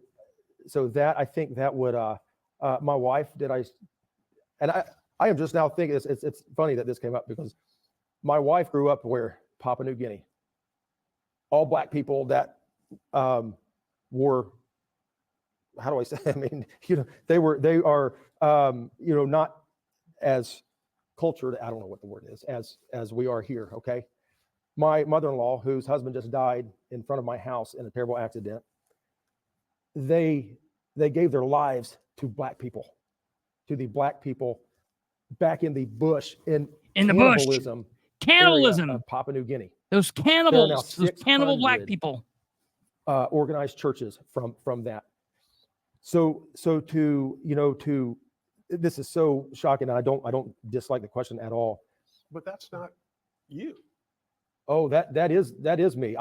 that, I think that would, my wife, I am just now thinking, it's funny that this came up, because my wife grew up where? Papua New Guinea. All black people that were, how do I say? I mean, they are, not as cultured. I don't know what the word is, as we are here. Okay. My mother-in-law, whose husband just died in front of my house in a terrible accident, they gave their lives to black people, to the black people back in the bush in the bush. Cannibalism of Papua New Guinea. Those cannibals, those cannibal black people. Organized churches from that. So to this is so shocking. And I don't dislike the question at all. But that's not you. Oh, that is me.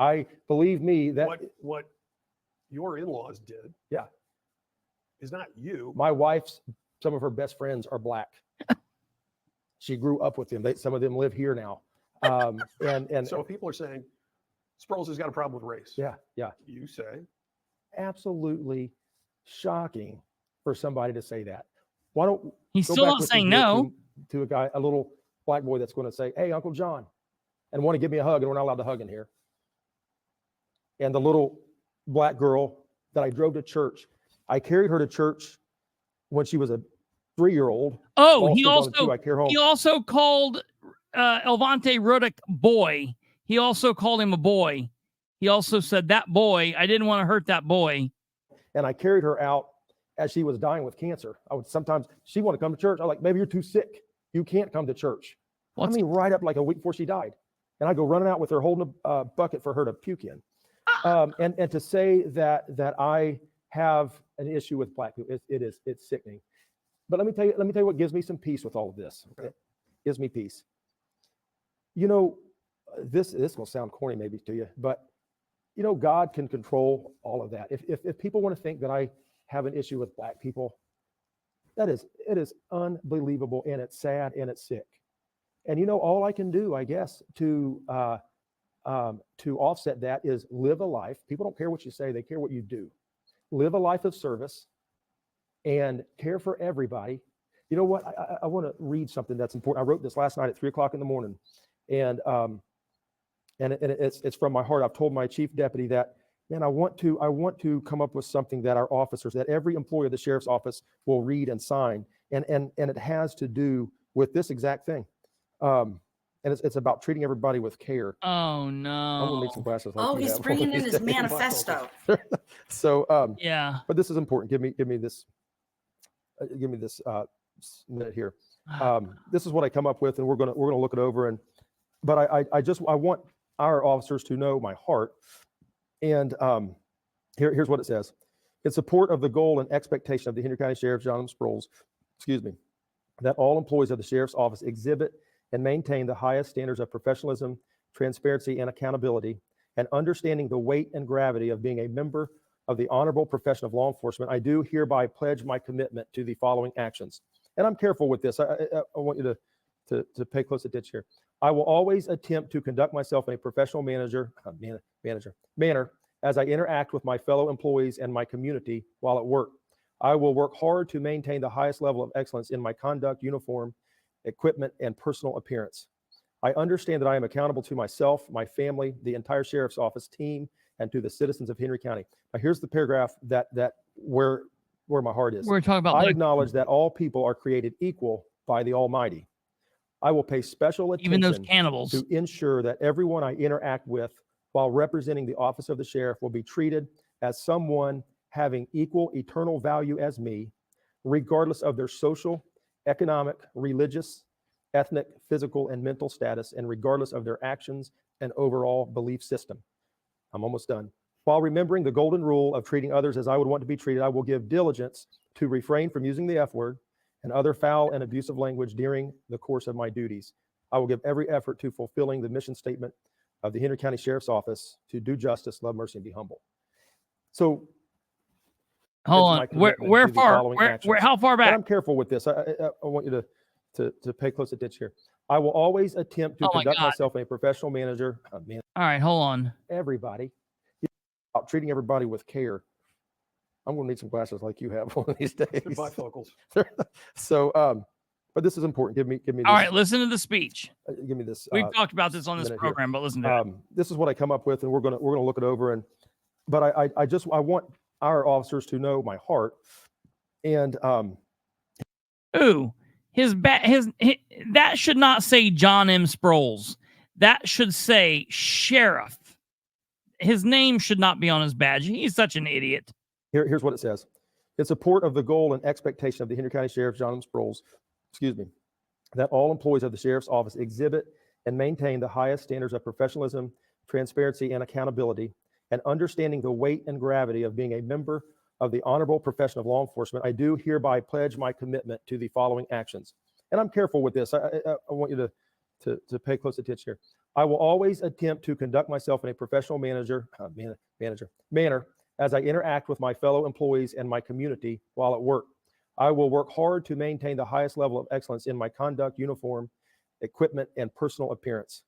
Believe me that what your in-laws did. Yeah. Is not you. My wife's, some of her best friends are black. She grew up with them. Some of them live here now. And so people are saying Sproles has got a problem with race. Yeah. You say absolutely shocking for somebody to say that. Why don't he's go still back not with saying me here no to a guy, a little black boy that's going to say, "Hey, Uncle John," and want to give me a hug, and we're not allowed to hug in here. And the little black girl that I drove to church, I carried her to church when she was a 3-year-old. Oh, Ball he still on also the 2. I carry home. he also called Elvante Rodick boy. He also called him a boy. He also said that boy. I didn't want to hurt that boy. And I carried her out as she was dying with cancer. I would sometimes, she wanted to come to church. I'm like, maybe you're too sick. You can't come to church. I mean, right up like a week before she died. And I go running out with her holding a bucket for her to puke in. And to say that I have an issue with black people, it's sickening. But let me tell you what gives me some peace with all of this. Okay? It gives me peace. You know, this will sound corny maybe to you, but you know, God can control all of that. If people want to think that I have an issue with black people, it is unbelievable, and it's sad and it's sick. And you know, all I can do, I guess, to offset that is live a life. People don't care what you say; they care what you do. Live a life of service and care for everybody. You know what? I want to read something that's important. I wrote this last night at 3:00 in the morning, and it's from my heart. I've told my chief deputy that, man, I want to come up with something that our officers, that every employee of the sheriff's office will read and sign, and it has to do with this exact thing. And it's about treating everybody with care. Oh no! I'm gonna need some glasses. Like he's bringing in his manifesto. So yeah. But this is important. Give me this minute here. This is what I come up with, and we're gonna look it over. But I want our officers to know my heart. And here's what it says. In support of the goal and expectation of the Henry County Sheriff John M. Sproles, that all employees of the Sheriff's Office exhibit and maintain the highest standards of professionalism, transparency, and accountability, and understanding the weight and gravity of being a member of the honorable profession of law enforcement, I do hereby pledge my commitment to the following actions. And I'm careful with this. I want you to pay close attention here. I will always attempt to conduct myself in a professional manner as I interact with my fellow employees and my community while at work. I will work hard to maintain the highest level of excellence in my conduct, uniform, equipment, and personal appearance. I understand that I am accountable to myself, my family, the entire sheriff's office team, and to the citizens of Henry County. Now, here's the paragraph that where my heart is. We're talking about. I acknowledge that all people are created equal by the Almighty. I will pay special attention even those cannibals to ensure that everyone I interact with while representing the office of the sheriff will be treated as someone having equal eternal value as me, regardless of their social, economic, religious, ethnic, physical, and mental status, and regardless of their actions and overall belief system. I'm almost done. While remembering the golden rule of treating others as I would want to be treated, I will give diligence to refrain from using the F word and other foul and abusive language during the course of my duties. I will give every effort to fulfilling the mission statement of the Henry County Sheriff's Office to do justice, love mercy, and be humble. So, hold on. Where far? Where? How far back? And I'm careful with this. I want you to pay close attention here. I will always attempt to conduct myself in a professional manner. All right, hold on. Everybody, about treating everybody with care. I'm going to need some glasses like you have one of these days. Bifocals. So, but this is important. Give me this. All right, listen to the speech. Give me this. We've talked about this on this program, but listen to it. This is what I come up with, and we're gonna look it over. But I want our officers to know my heart. And that should not say John M. Sproles. That should say Sheriff. His name should not be on his badge. He's such an idiot. Here's what it says. In support of the goal and expectation of the Henry County Sheriff John M. Sproles, that all employees of the Sheriff's Office exhibit and maintain the highest standards of professionalism, transparency, and accountability, and understanding the weight and gravity of being a member of the honorable profession of law enforcement, I do hereby pledge my commitment to the following actions. And I'm careful with this. I want you to pay close attention here. I will always attempt to conduct myself in a professional manner as I interact with my fellow employees and my community while at work. I will work hard to maintain the highest level of excellence in my conduct, uniform, equipment, and personal appearance.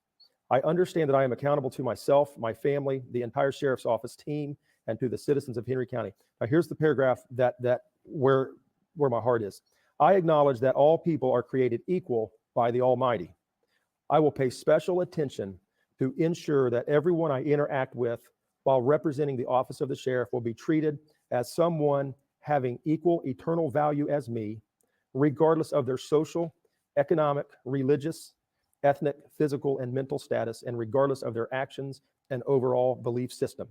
I understand that I am accountable to myself, my family, the entire sheriff's office team, and to the citizens of Henry County. Now, here's the paragraph that where my heart is. I acknowledge that all people are created equal by the Almighty. I will pay special attention to ensure that everyone I interact with while representing the office of the sheriff will be treated as someone having equal eternal value as me, regardless of their social, economic, religious, ethnic, physical, and mental status, and regardless of their actions and overall belief system.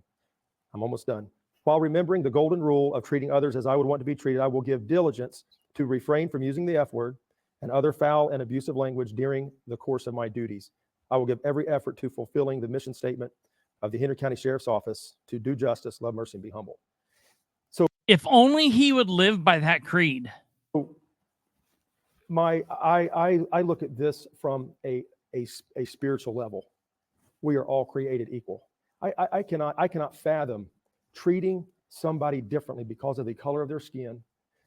I'm almost done. While remembering the golden rule of treating others as I would want to be treated, I will give diligence to refrain from using the F word and other foul and abusive language during the course of my duties. I will give every effort to fulfilling the mission statement of the Henry County Sheriff's Office to do justice, love mercy, and be humble. So if only he would live by that creed. I look at this from a spiritual level. We are all created equal. I cannot fathom treating somebody differently because of the color of their skin,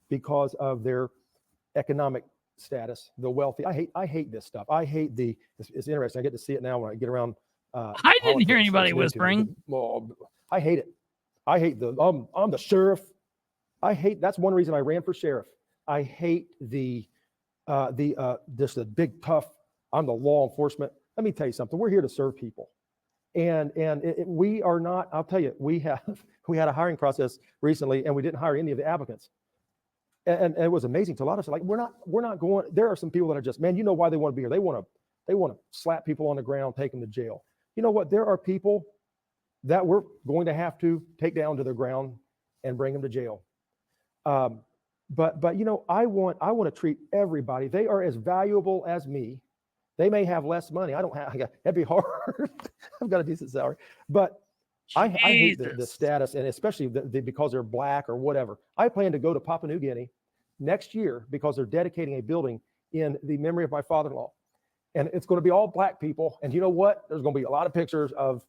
because of their economic status, the wealthy. I hate this stuff. I hate it's interesting. I get to see it now when I get around. I didn't hear anybody whispering. I hate it. I hate I'm the sheriff. That's one reason I ran for sheriff. I hate the big tough, I'm the law enforcement. Let me tell you something. We're here to serve people. And we are not, I'll tell you, we had a hiring process recently and we didn't hire any of the applicants. And it was amazing to a lot of us. Like, we're not going, there are some people that are just, man, you know why they want to be here. They want to slap people on the ground, take them to jail. You know what? There are people that we're going to have to take down to the ground and bring them to jail. But you know, I want to treat everybody. They are as valuable as me. They may have less money. That'd be hard. I've got a decent salary, but I hate the status, and especially because they're black or whatever. I plan to go to Papua New Guinea next year because they're dedicating a building in the memory of my father-in-law. And it's going to be all black people. And you know what? There's going to be a lot of pictures of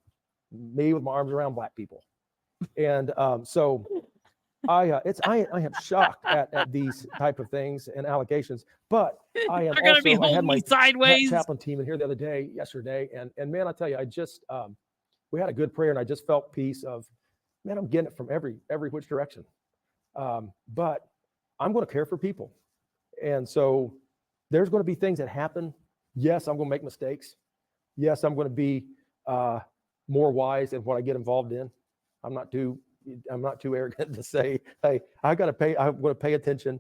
me with my arms around black people. And so I am shocked at these type of things and allegations, but I am also, be holding me sideways. Chaplain team in here yesterday. And man, I tell you, I just, we had a good prayer and I just felt peace of, man, I'm getting it from every which direction. But I'm going to care for people. And so there's going to be things that happen. Yes, I'm going to make mistakes. Yes, I'm going to be more wise in what I get involved in. I'm not too arrogant to say, hey, I'm going to pay attention.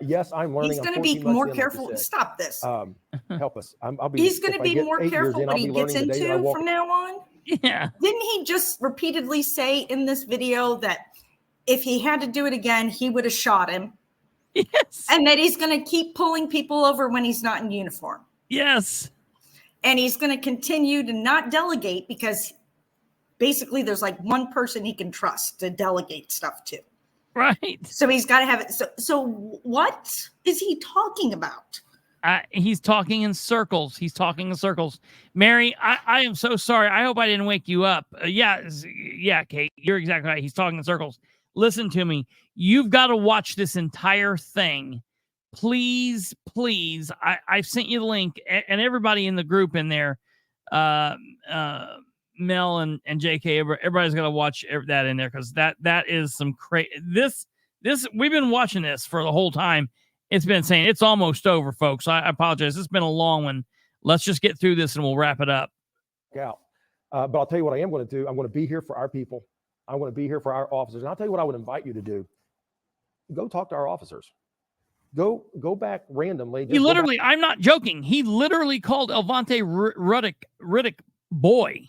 Yes, I'm learning. He's going to be more careful. Stop this. Help us. He's going to be more careful what he gets into from now on. Yeah. Didn't he just repeatedly say in this video that if he had to do it again, he would have shot him? Yes. And that he's going to keep pulling people over when he's not in uniform. Yes. And he's going to continue to not delegate because basically there's like one person he can trust to delegate stuff to. Right. So he's got to have it. So what is he talking about? He's talking in circles. Mary, I am so sorry. I hope I didn't wake you up. Yeah, Kate, you're exactly right. He's talking in circles. Listen to me. You've got to watch this entire thing. Please. I've sent you the link, and everybody in the group in there, Mel and JK, everybody's got to watch that in there, because that is some crazy. This we've been watching this for the whole time. It's been saying it's almost over, folks. I apologize. It's been a long one. Let's just get through this and we'll wrap it up. But I'll tell you what I am going to do. I'm going to be here for our people. I want to be here for our officers. And I'll tell you what I would invite you to do. Go talk to our officers. Go back randomly. I'm not joking. He literally called Elvante Riddick boy.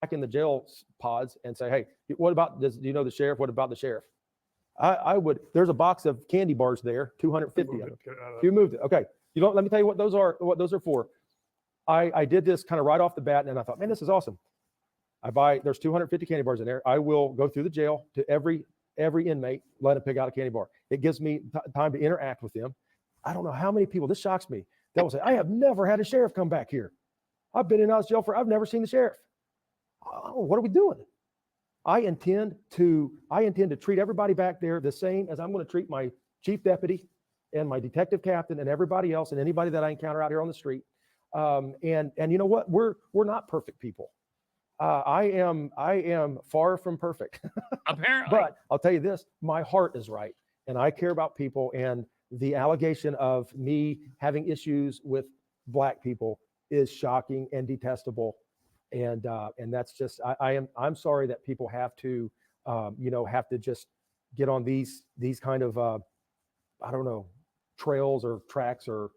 Back in the jail pods and say, hey, what about this? Do you know the sheriff? What about the sheriff? I would. There's a box of candy bars there, 250 of them. You moved it. Okay. Let me tell you what those are for. I did this kind of right off the bat, and I thought, man, this is awesome. There's 250 candy bars in there. I will go through the jail to every inmate, let them pick out a candy bar. It gives me time to interact with them. I don't know how many people, this shocks me, that will say, I have never had a sheriff come back here. I've been in and out of jail I've never seen the sheriff. Oh, what are we doing? I intend to treat everybody back there the same as I'm going to treat my chief deputy and my detective captain and everybody else and anybody that I encounter out here on the street. And you know what? We're not perfect people. I am far from perfect. Apparently. But I'll tell you this, my heart is right. And I care about people, and the allegation of me having issues with Black people is shocking and detestable. And that's just, I'm sorry that people have to, have to just get on these kind of, I don't know, trails or tracks, or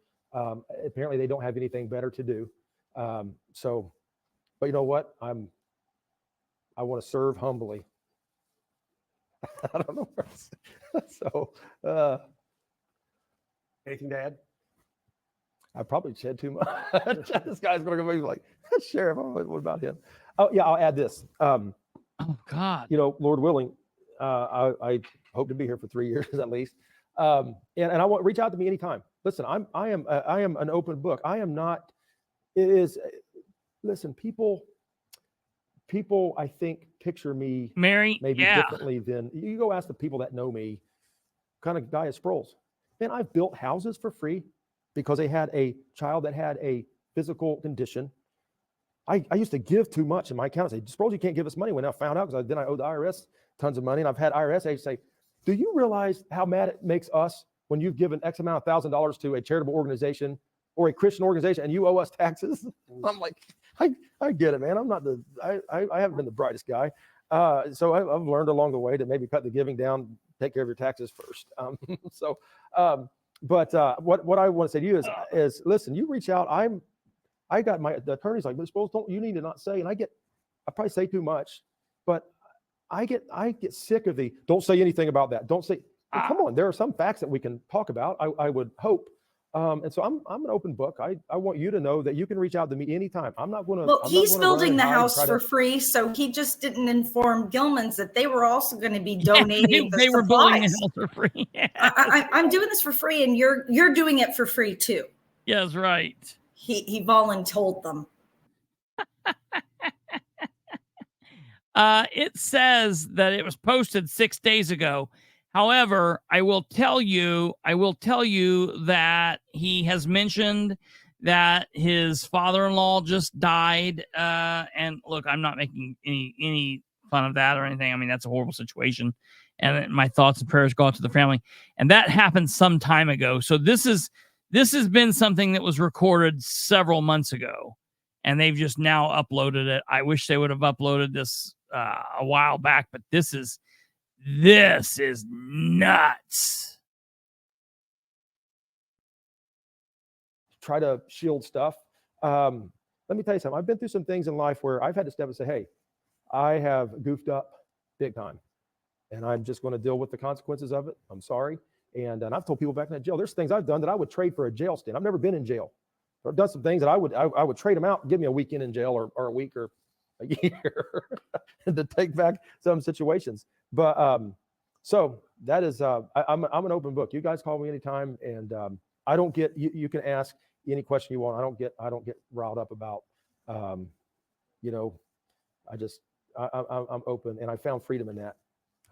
apparently they don't have anything better to do. But you know what? I want to serve humbly. I don't know. So, anything to add? I probably said too much. This guy's going to go like, Sheriff, what about him? Oh yeah, I'll add this. Oh God. Lord willing, I hope to be here for 3 years at least. And I want reach out to me anytime. Listen, I am an open book. I am not. It is. Listen, people I think picture me Mary maybe differently than you. Go ask the people that know me, kind of guy at Sproles. Man, I've built houses for free because they had a child that had a physical condition. I used to give too much in my account. I say, Sproles, you can't give us money. When I found out, because then I owed the IRS tons of money, and I've had IRS agents say, do you realize how mad it makes us when you've given X amount of $1,000 to a charitable organization or a Christian organization and you owe us taxes? I'm like, I get it, man. I'm not I haven't been the brightest guy. So I've learned along the way to maybe cut the giving down, take care of your taxes first. But what I want to say to you is listen, you reach out. I got the attorney's like, Sproles, you need to not say, and I probably say too much, but I get sick of the, don't say anything about that. Don't say, well, come on. There are some facts that we can talk about. I would hope. And so I'm an open book. I want you to know that you can reach out to me anytime. I'm not going to. Well, he's building the house for free, so he just didn't inform Gilman's that they were also going to be donating. They were building the house for free. Yeah. I'm doing this for free, and you're doing it for free too. Yes, right. He voluntold them. It says that it was posted 6 days ago. However, I will tell you that he has mentioned that his father-in-law just died. And look, I'm not making any fun of that or anything. I mean, that's a horrible situation. And my thoughts and prayers go out to the family. And that happened some time ago. So this has been something that was recorded several months ago, and they've just now uploaded it. I wish they would have uploaded this a while back, but this is nuts. Try to shield stuff. Let me tell you something. I've been through some things in life where I've had to step and say, hey, I have goofed up big time, and I'm just going to deal with the consequences of it. I'm sorry. And I've told people back in that jail, there's things I've done that I would trade for a jail stint. I've never been in jail. I've done some things that I would trade them out, give me a weekend in jail or a week or a year to take back some situations. But so that is, I'm an open book. You guys call me anytime, and I don't get, you can ask any question you want. I don't get riled up about, I'm open, and I found freedom in that.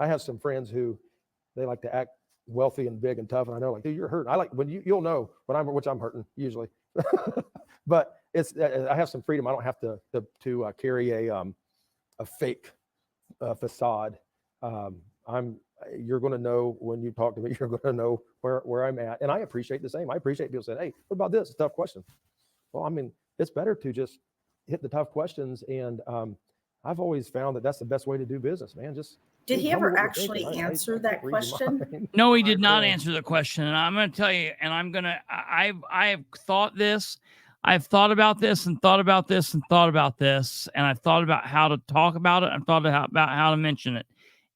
I have some friends who they like to act wealthy and big and tough, and I know, like, dude, you're hurting. I like when you'll know when I'm hurting usually. But I have some freedom. I don't have to carry a fake facade. You're going to know when you talk to me. You're going to know where I'm at, and I appreciate the same. I appreciate people saying, "Hey, what about this? It's a tough question." Well, I mean, it's better to just hit the tough questions, and I've always found that that's the best way to do business, man. Did he ever actually answer that question? No, he did not answer the question. And I'm going to tell you, and I have thought this. I've thought about this and thought about this and thought about this. And I've thought about how to talk about it. I've thought about how to mention it.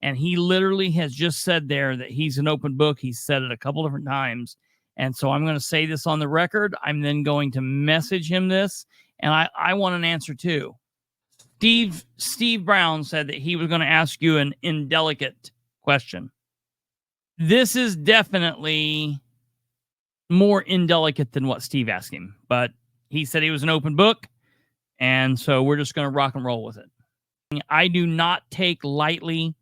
And he literally has just said there that he's an open book. He's said it a couple different times. And so I'm going to say this on the record. I'm then going to message him this. And I want an answer too. Steve Brown said that he was going to ask you an indelicate question. This is definitely more indelicate than what Steve asked him, but he said he was an open book, and so we're just going to rock and roll with it. I do not take lightly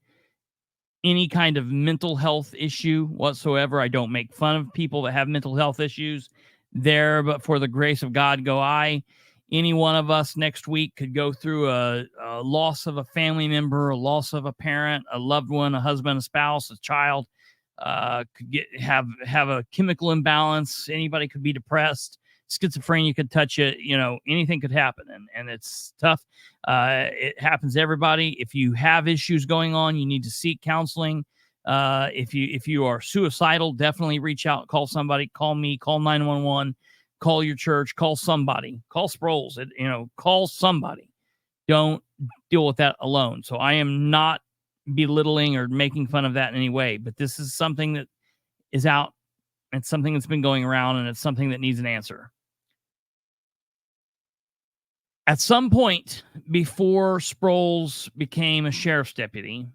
any kind of mental health issue whatsoever. I don't make fun of people that have mental health issues there, but for the grace of God go I. Any one of us next week could go through a loss of a family member, a loss of a parent, a loved one, a husband, a spouse, a child, could have a chemical imbalance. Anybody could be depressed. Schizophrenia could touch it. Anything could happen, and it's tough. It happens to everybody. If you have issues going on, you need to seek counseling. If you are suicidal, definitely reach out, call somebody, call me, call 911. Call your church, call somebody, call Sproles, call somebody. Don't deal with that alone. So I am not belittling or making fun of that in any way, but this is something that is out. It's something that's been going around, and it's something that needs an answer. At some point before Sproles became a sheriff's deputy,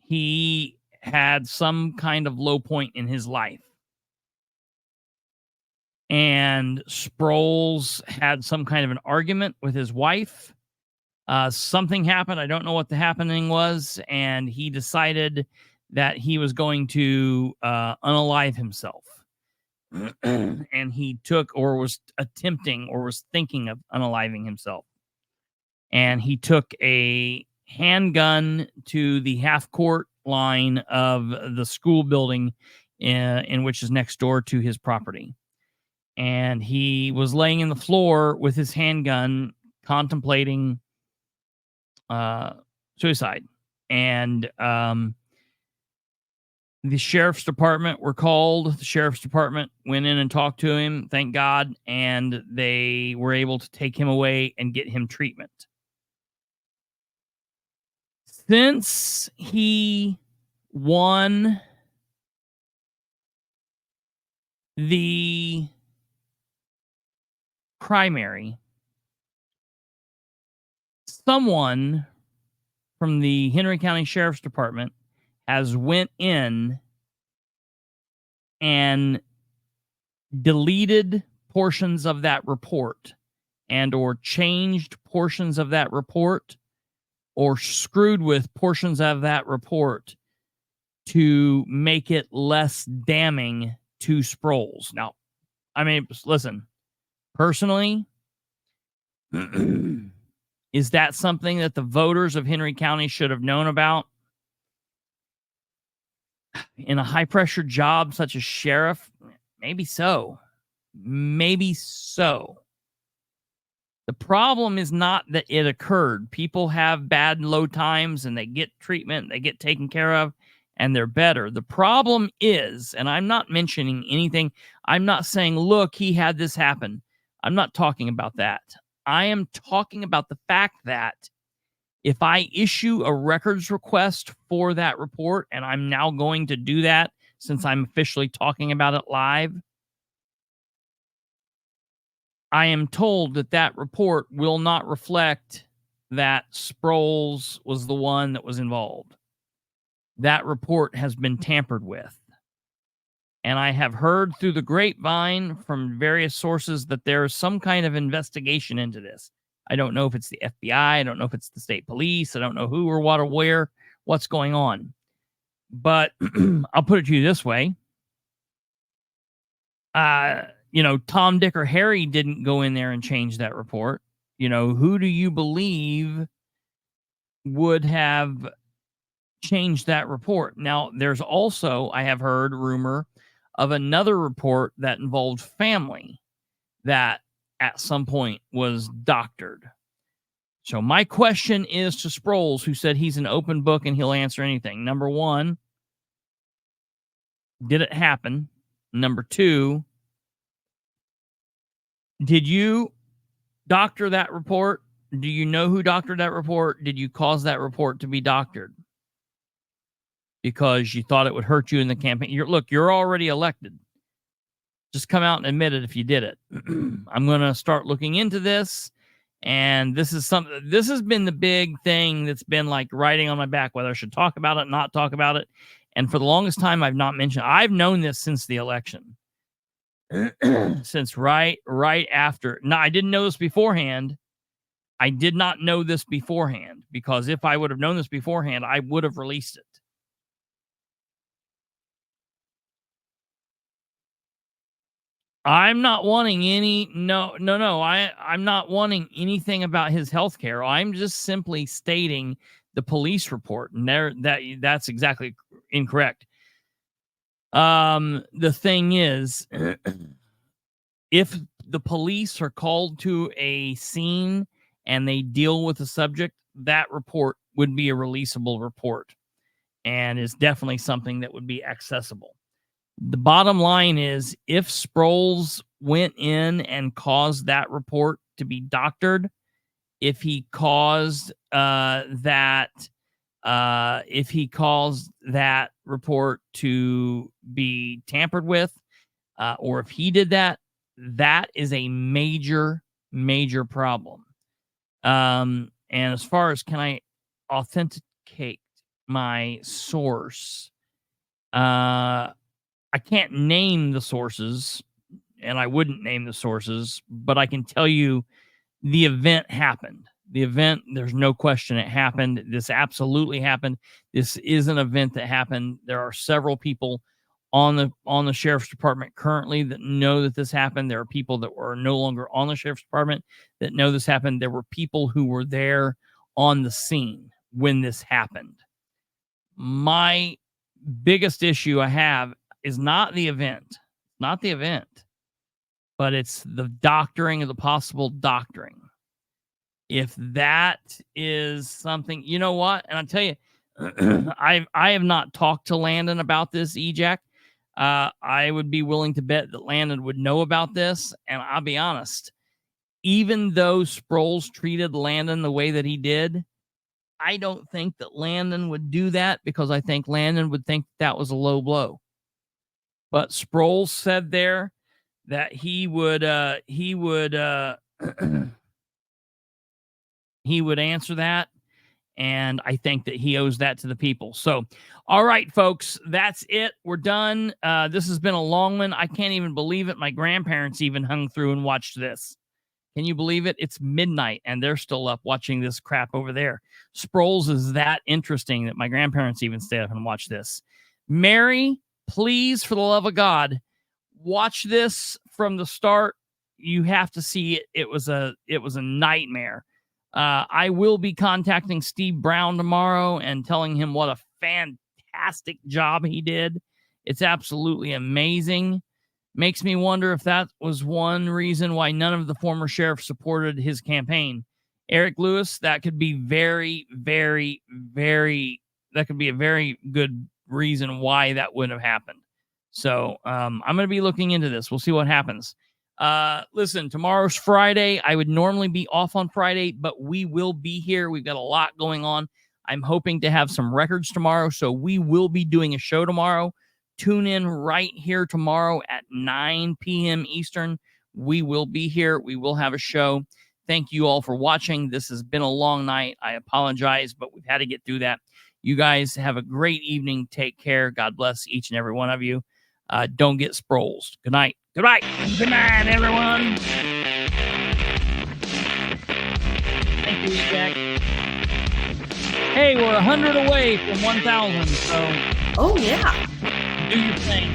he had some kind of low point in his life. And Sproles had some kind of an argument with his wife. Something happened. I don't know what the happening was. And he decided that he was going to unalive himself. And he took, or was attempting, or was thinking of unaliving himself. And he took a handgun to the half-court line of the school building in which is next door to his property. And he was laying in the floor with his handgun, contemplating suicide. And the sheriff's department were called. The sheriff's department went in and talked to him, thank God, and they were able to take him away and get him treatment. Since he won the primary, someone from the Henry County Sheriff's Department has went in and deleted portions of that report and or changed portions of that report or screwed with portions of that report to make it less damning to Sproles. Now, I mean, listen, personally, is that something that the voters of Henry County should have known about? In a high-pressure job such as sheriff? Maybe so. Maybe so. The problem is not that it occurred. People have bad and low times, and they get treatment, they get taken care of, and they're better. The problem is, and I'm not mentioning anything, I'm not saying, look, he had this happen. I'm not talking about that. I am talking about the fact that if I issue a records request for that report, and I'm now going to do that since I'm officially talking about it live, I am told that that report will not reflect that Sproles was the one that was involved. That report has been tampered with. And I have heard through the grapevine from various sources that there is some kind of investigation into this. I don't know if it's the FBI. I don't know if it's the state police. I don't know who or what or where, what's going on. But I'll put it to you this way. Tom, Dick, or Harry didn't go in there and change that report. Who do you believe would have changed that report? Now, there's also, I have heard rumor of another report that involved family that at some point was doctored. So my question is to Sproles, who said he's an open book and he'll answer anything. Number one, did it happen? Number two, did you doctor that report? Do you know who doctored that report? Did you cause that report to be doctored? Because you thought it would hurt you in the campaign. You're already elected. Just come out and admit it if you did it. I'm going to start looking into this. And this has been the big thing that's been like riding on my back, whether I should talk about it, not talk about it. And for the longest time, I've not mentioned, I've known this since the election. Since right after. Now, I didn't know this beforehand. I did not know this beforehand, because if I would have known this beforehand, I would have released it. I'm not wanting I'm not wanting anything about his health care. I'm just simply stating the police report, and that's exactly incorrect. The thing is, if the police are called to a scene and they deal with the subject, that report would be a releasable report and is definitely something that would be accessible. The bottom line is, if Sproles went in and caused that report to be doctored, if he caused that report to be tampered with, or if he did that, that is a major, major problem. And as far as can I authenticate my source, I can't name the sources, and I wouldn't name the sources, but I can tell you the event happened. The event, there's no question it happened. This absolutely happened. This is an event that happened. There are several people on the sheriff's department currently that know that this happened. There are people that were no longer on the sheriff's department that know this happened. There were people who were there on the scene when this happened. My biggest issue I have is not the event, but it's the doctoring of the possible doctoring. If that is something, you know what? And I'll tell you, I have not talked to Landon about this, EJack. I would be willing to bet that Landon would know about this. And I'll be honest, even though Sproles treated Landon the way that he did, I don't think that Landon would do that, because I think Landon would think that was a low blow. But Sproles said there that he would answer that, and I think that he owes that to the people. So, all right, folks, that's it. We're done. This has been a long one. I can't even believe it. My grandparents even hung through and watched this. Can you believe it? It's midnight, and they're still up watching this crap over there. Sproles is that interesting that my grandparents even stayed up and watched this. Mary, please, for the love of God, watch this from the start. You have to see it. It was a nightmare. I will be contacting Steve Brown tomorrow and telling him what a fantastic job he did. It's absolutely amazing. Makes me wonder if that was one reason why none of the former sheriffs supported his campaign. Eric Lewis, that could be very, very, that could be a very good reason why that would have happened. So I'm going to be looking into this. We'll see what happens. Listen, tomorrow's Friday. I would normally be off on Friday, but we will be here. We've got a lot going on. I'm hoping to have some records tomorrow, so we will be doing a show tomorrow. Tune in right here tomorrow at 9 p.m. Eastern. We will be here. We will have a show. Thank you all for watching. This has been a long night. I apologize, but we've had to get through that. You guys have a great evening. Take care. God bless each and every one of you. Don't get Sproles. Good night. Good night. Good night, everyone. Thank you, Jack. Hey, we're 100 away from 1,000, so. Oh, yeah. Do your thing.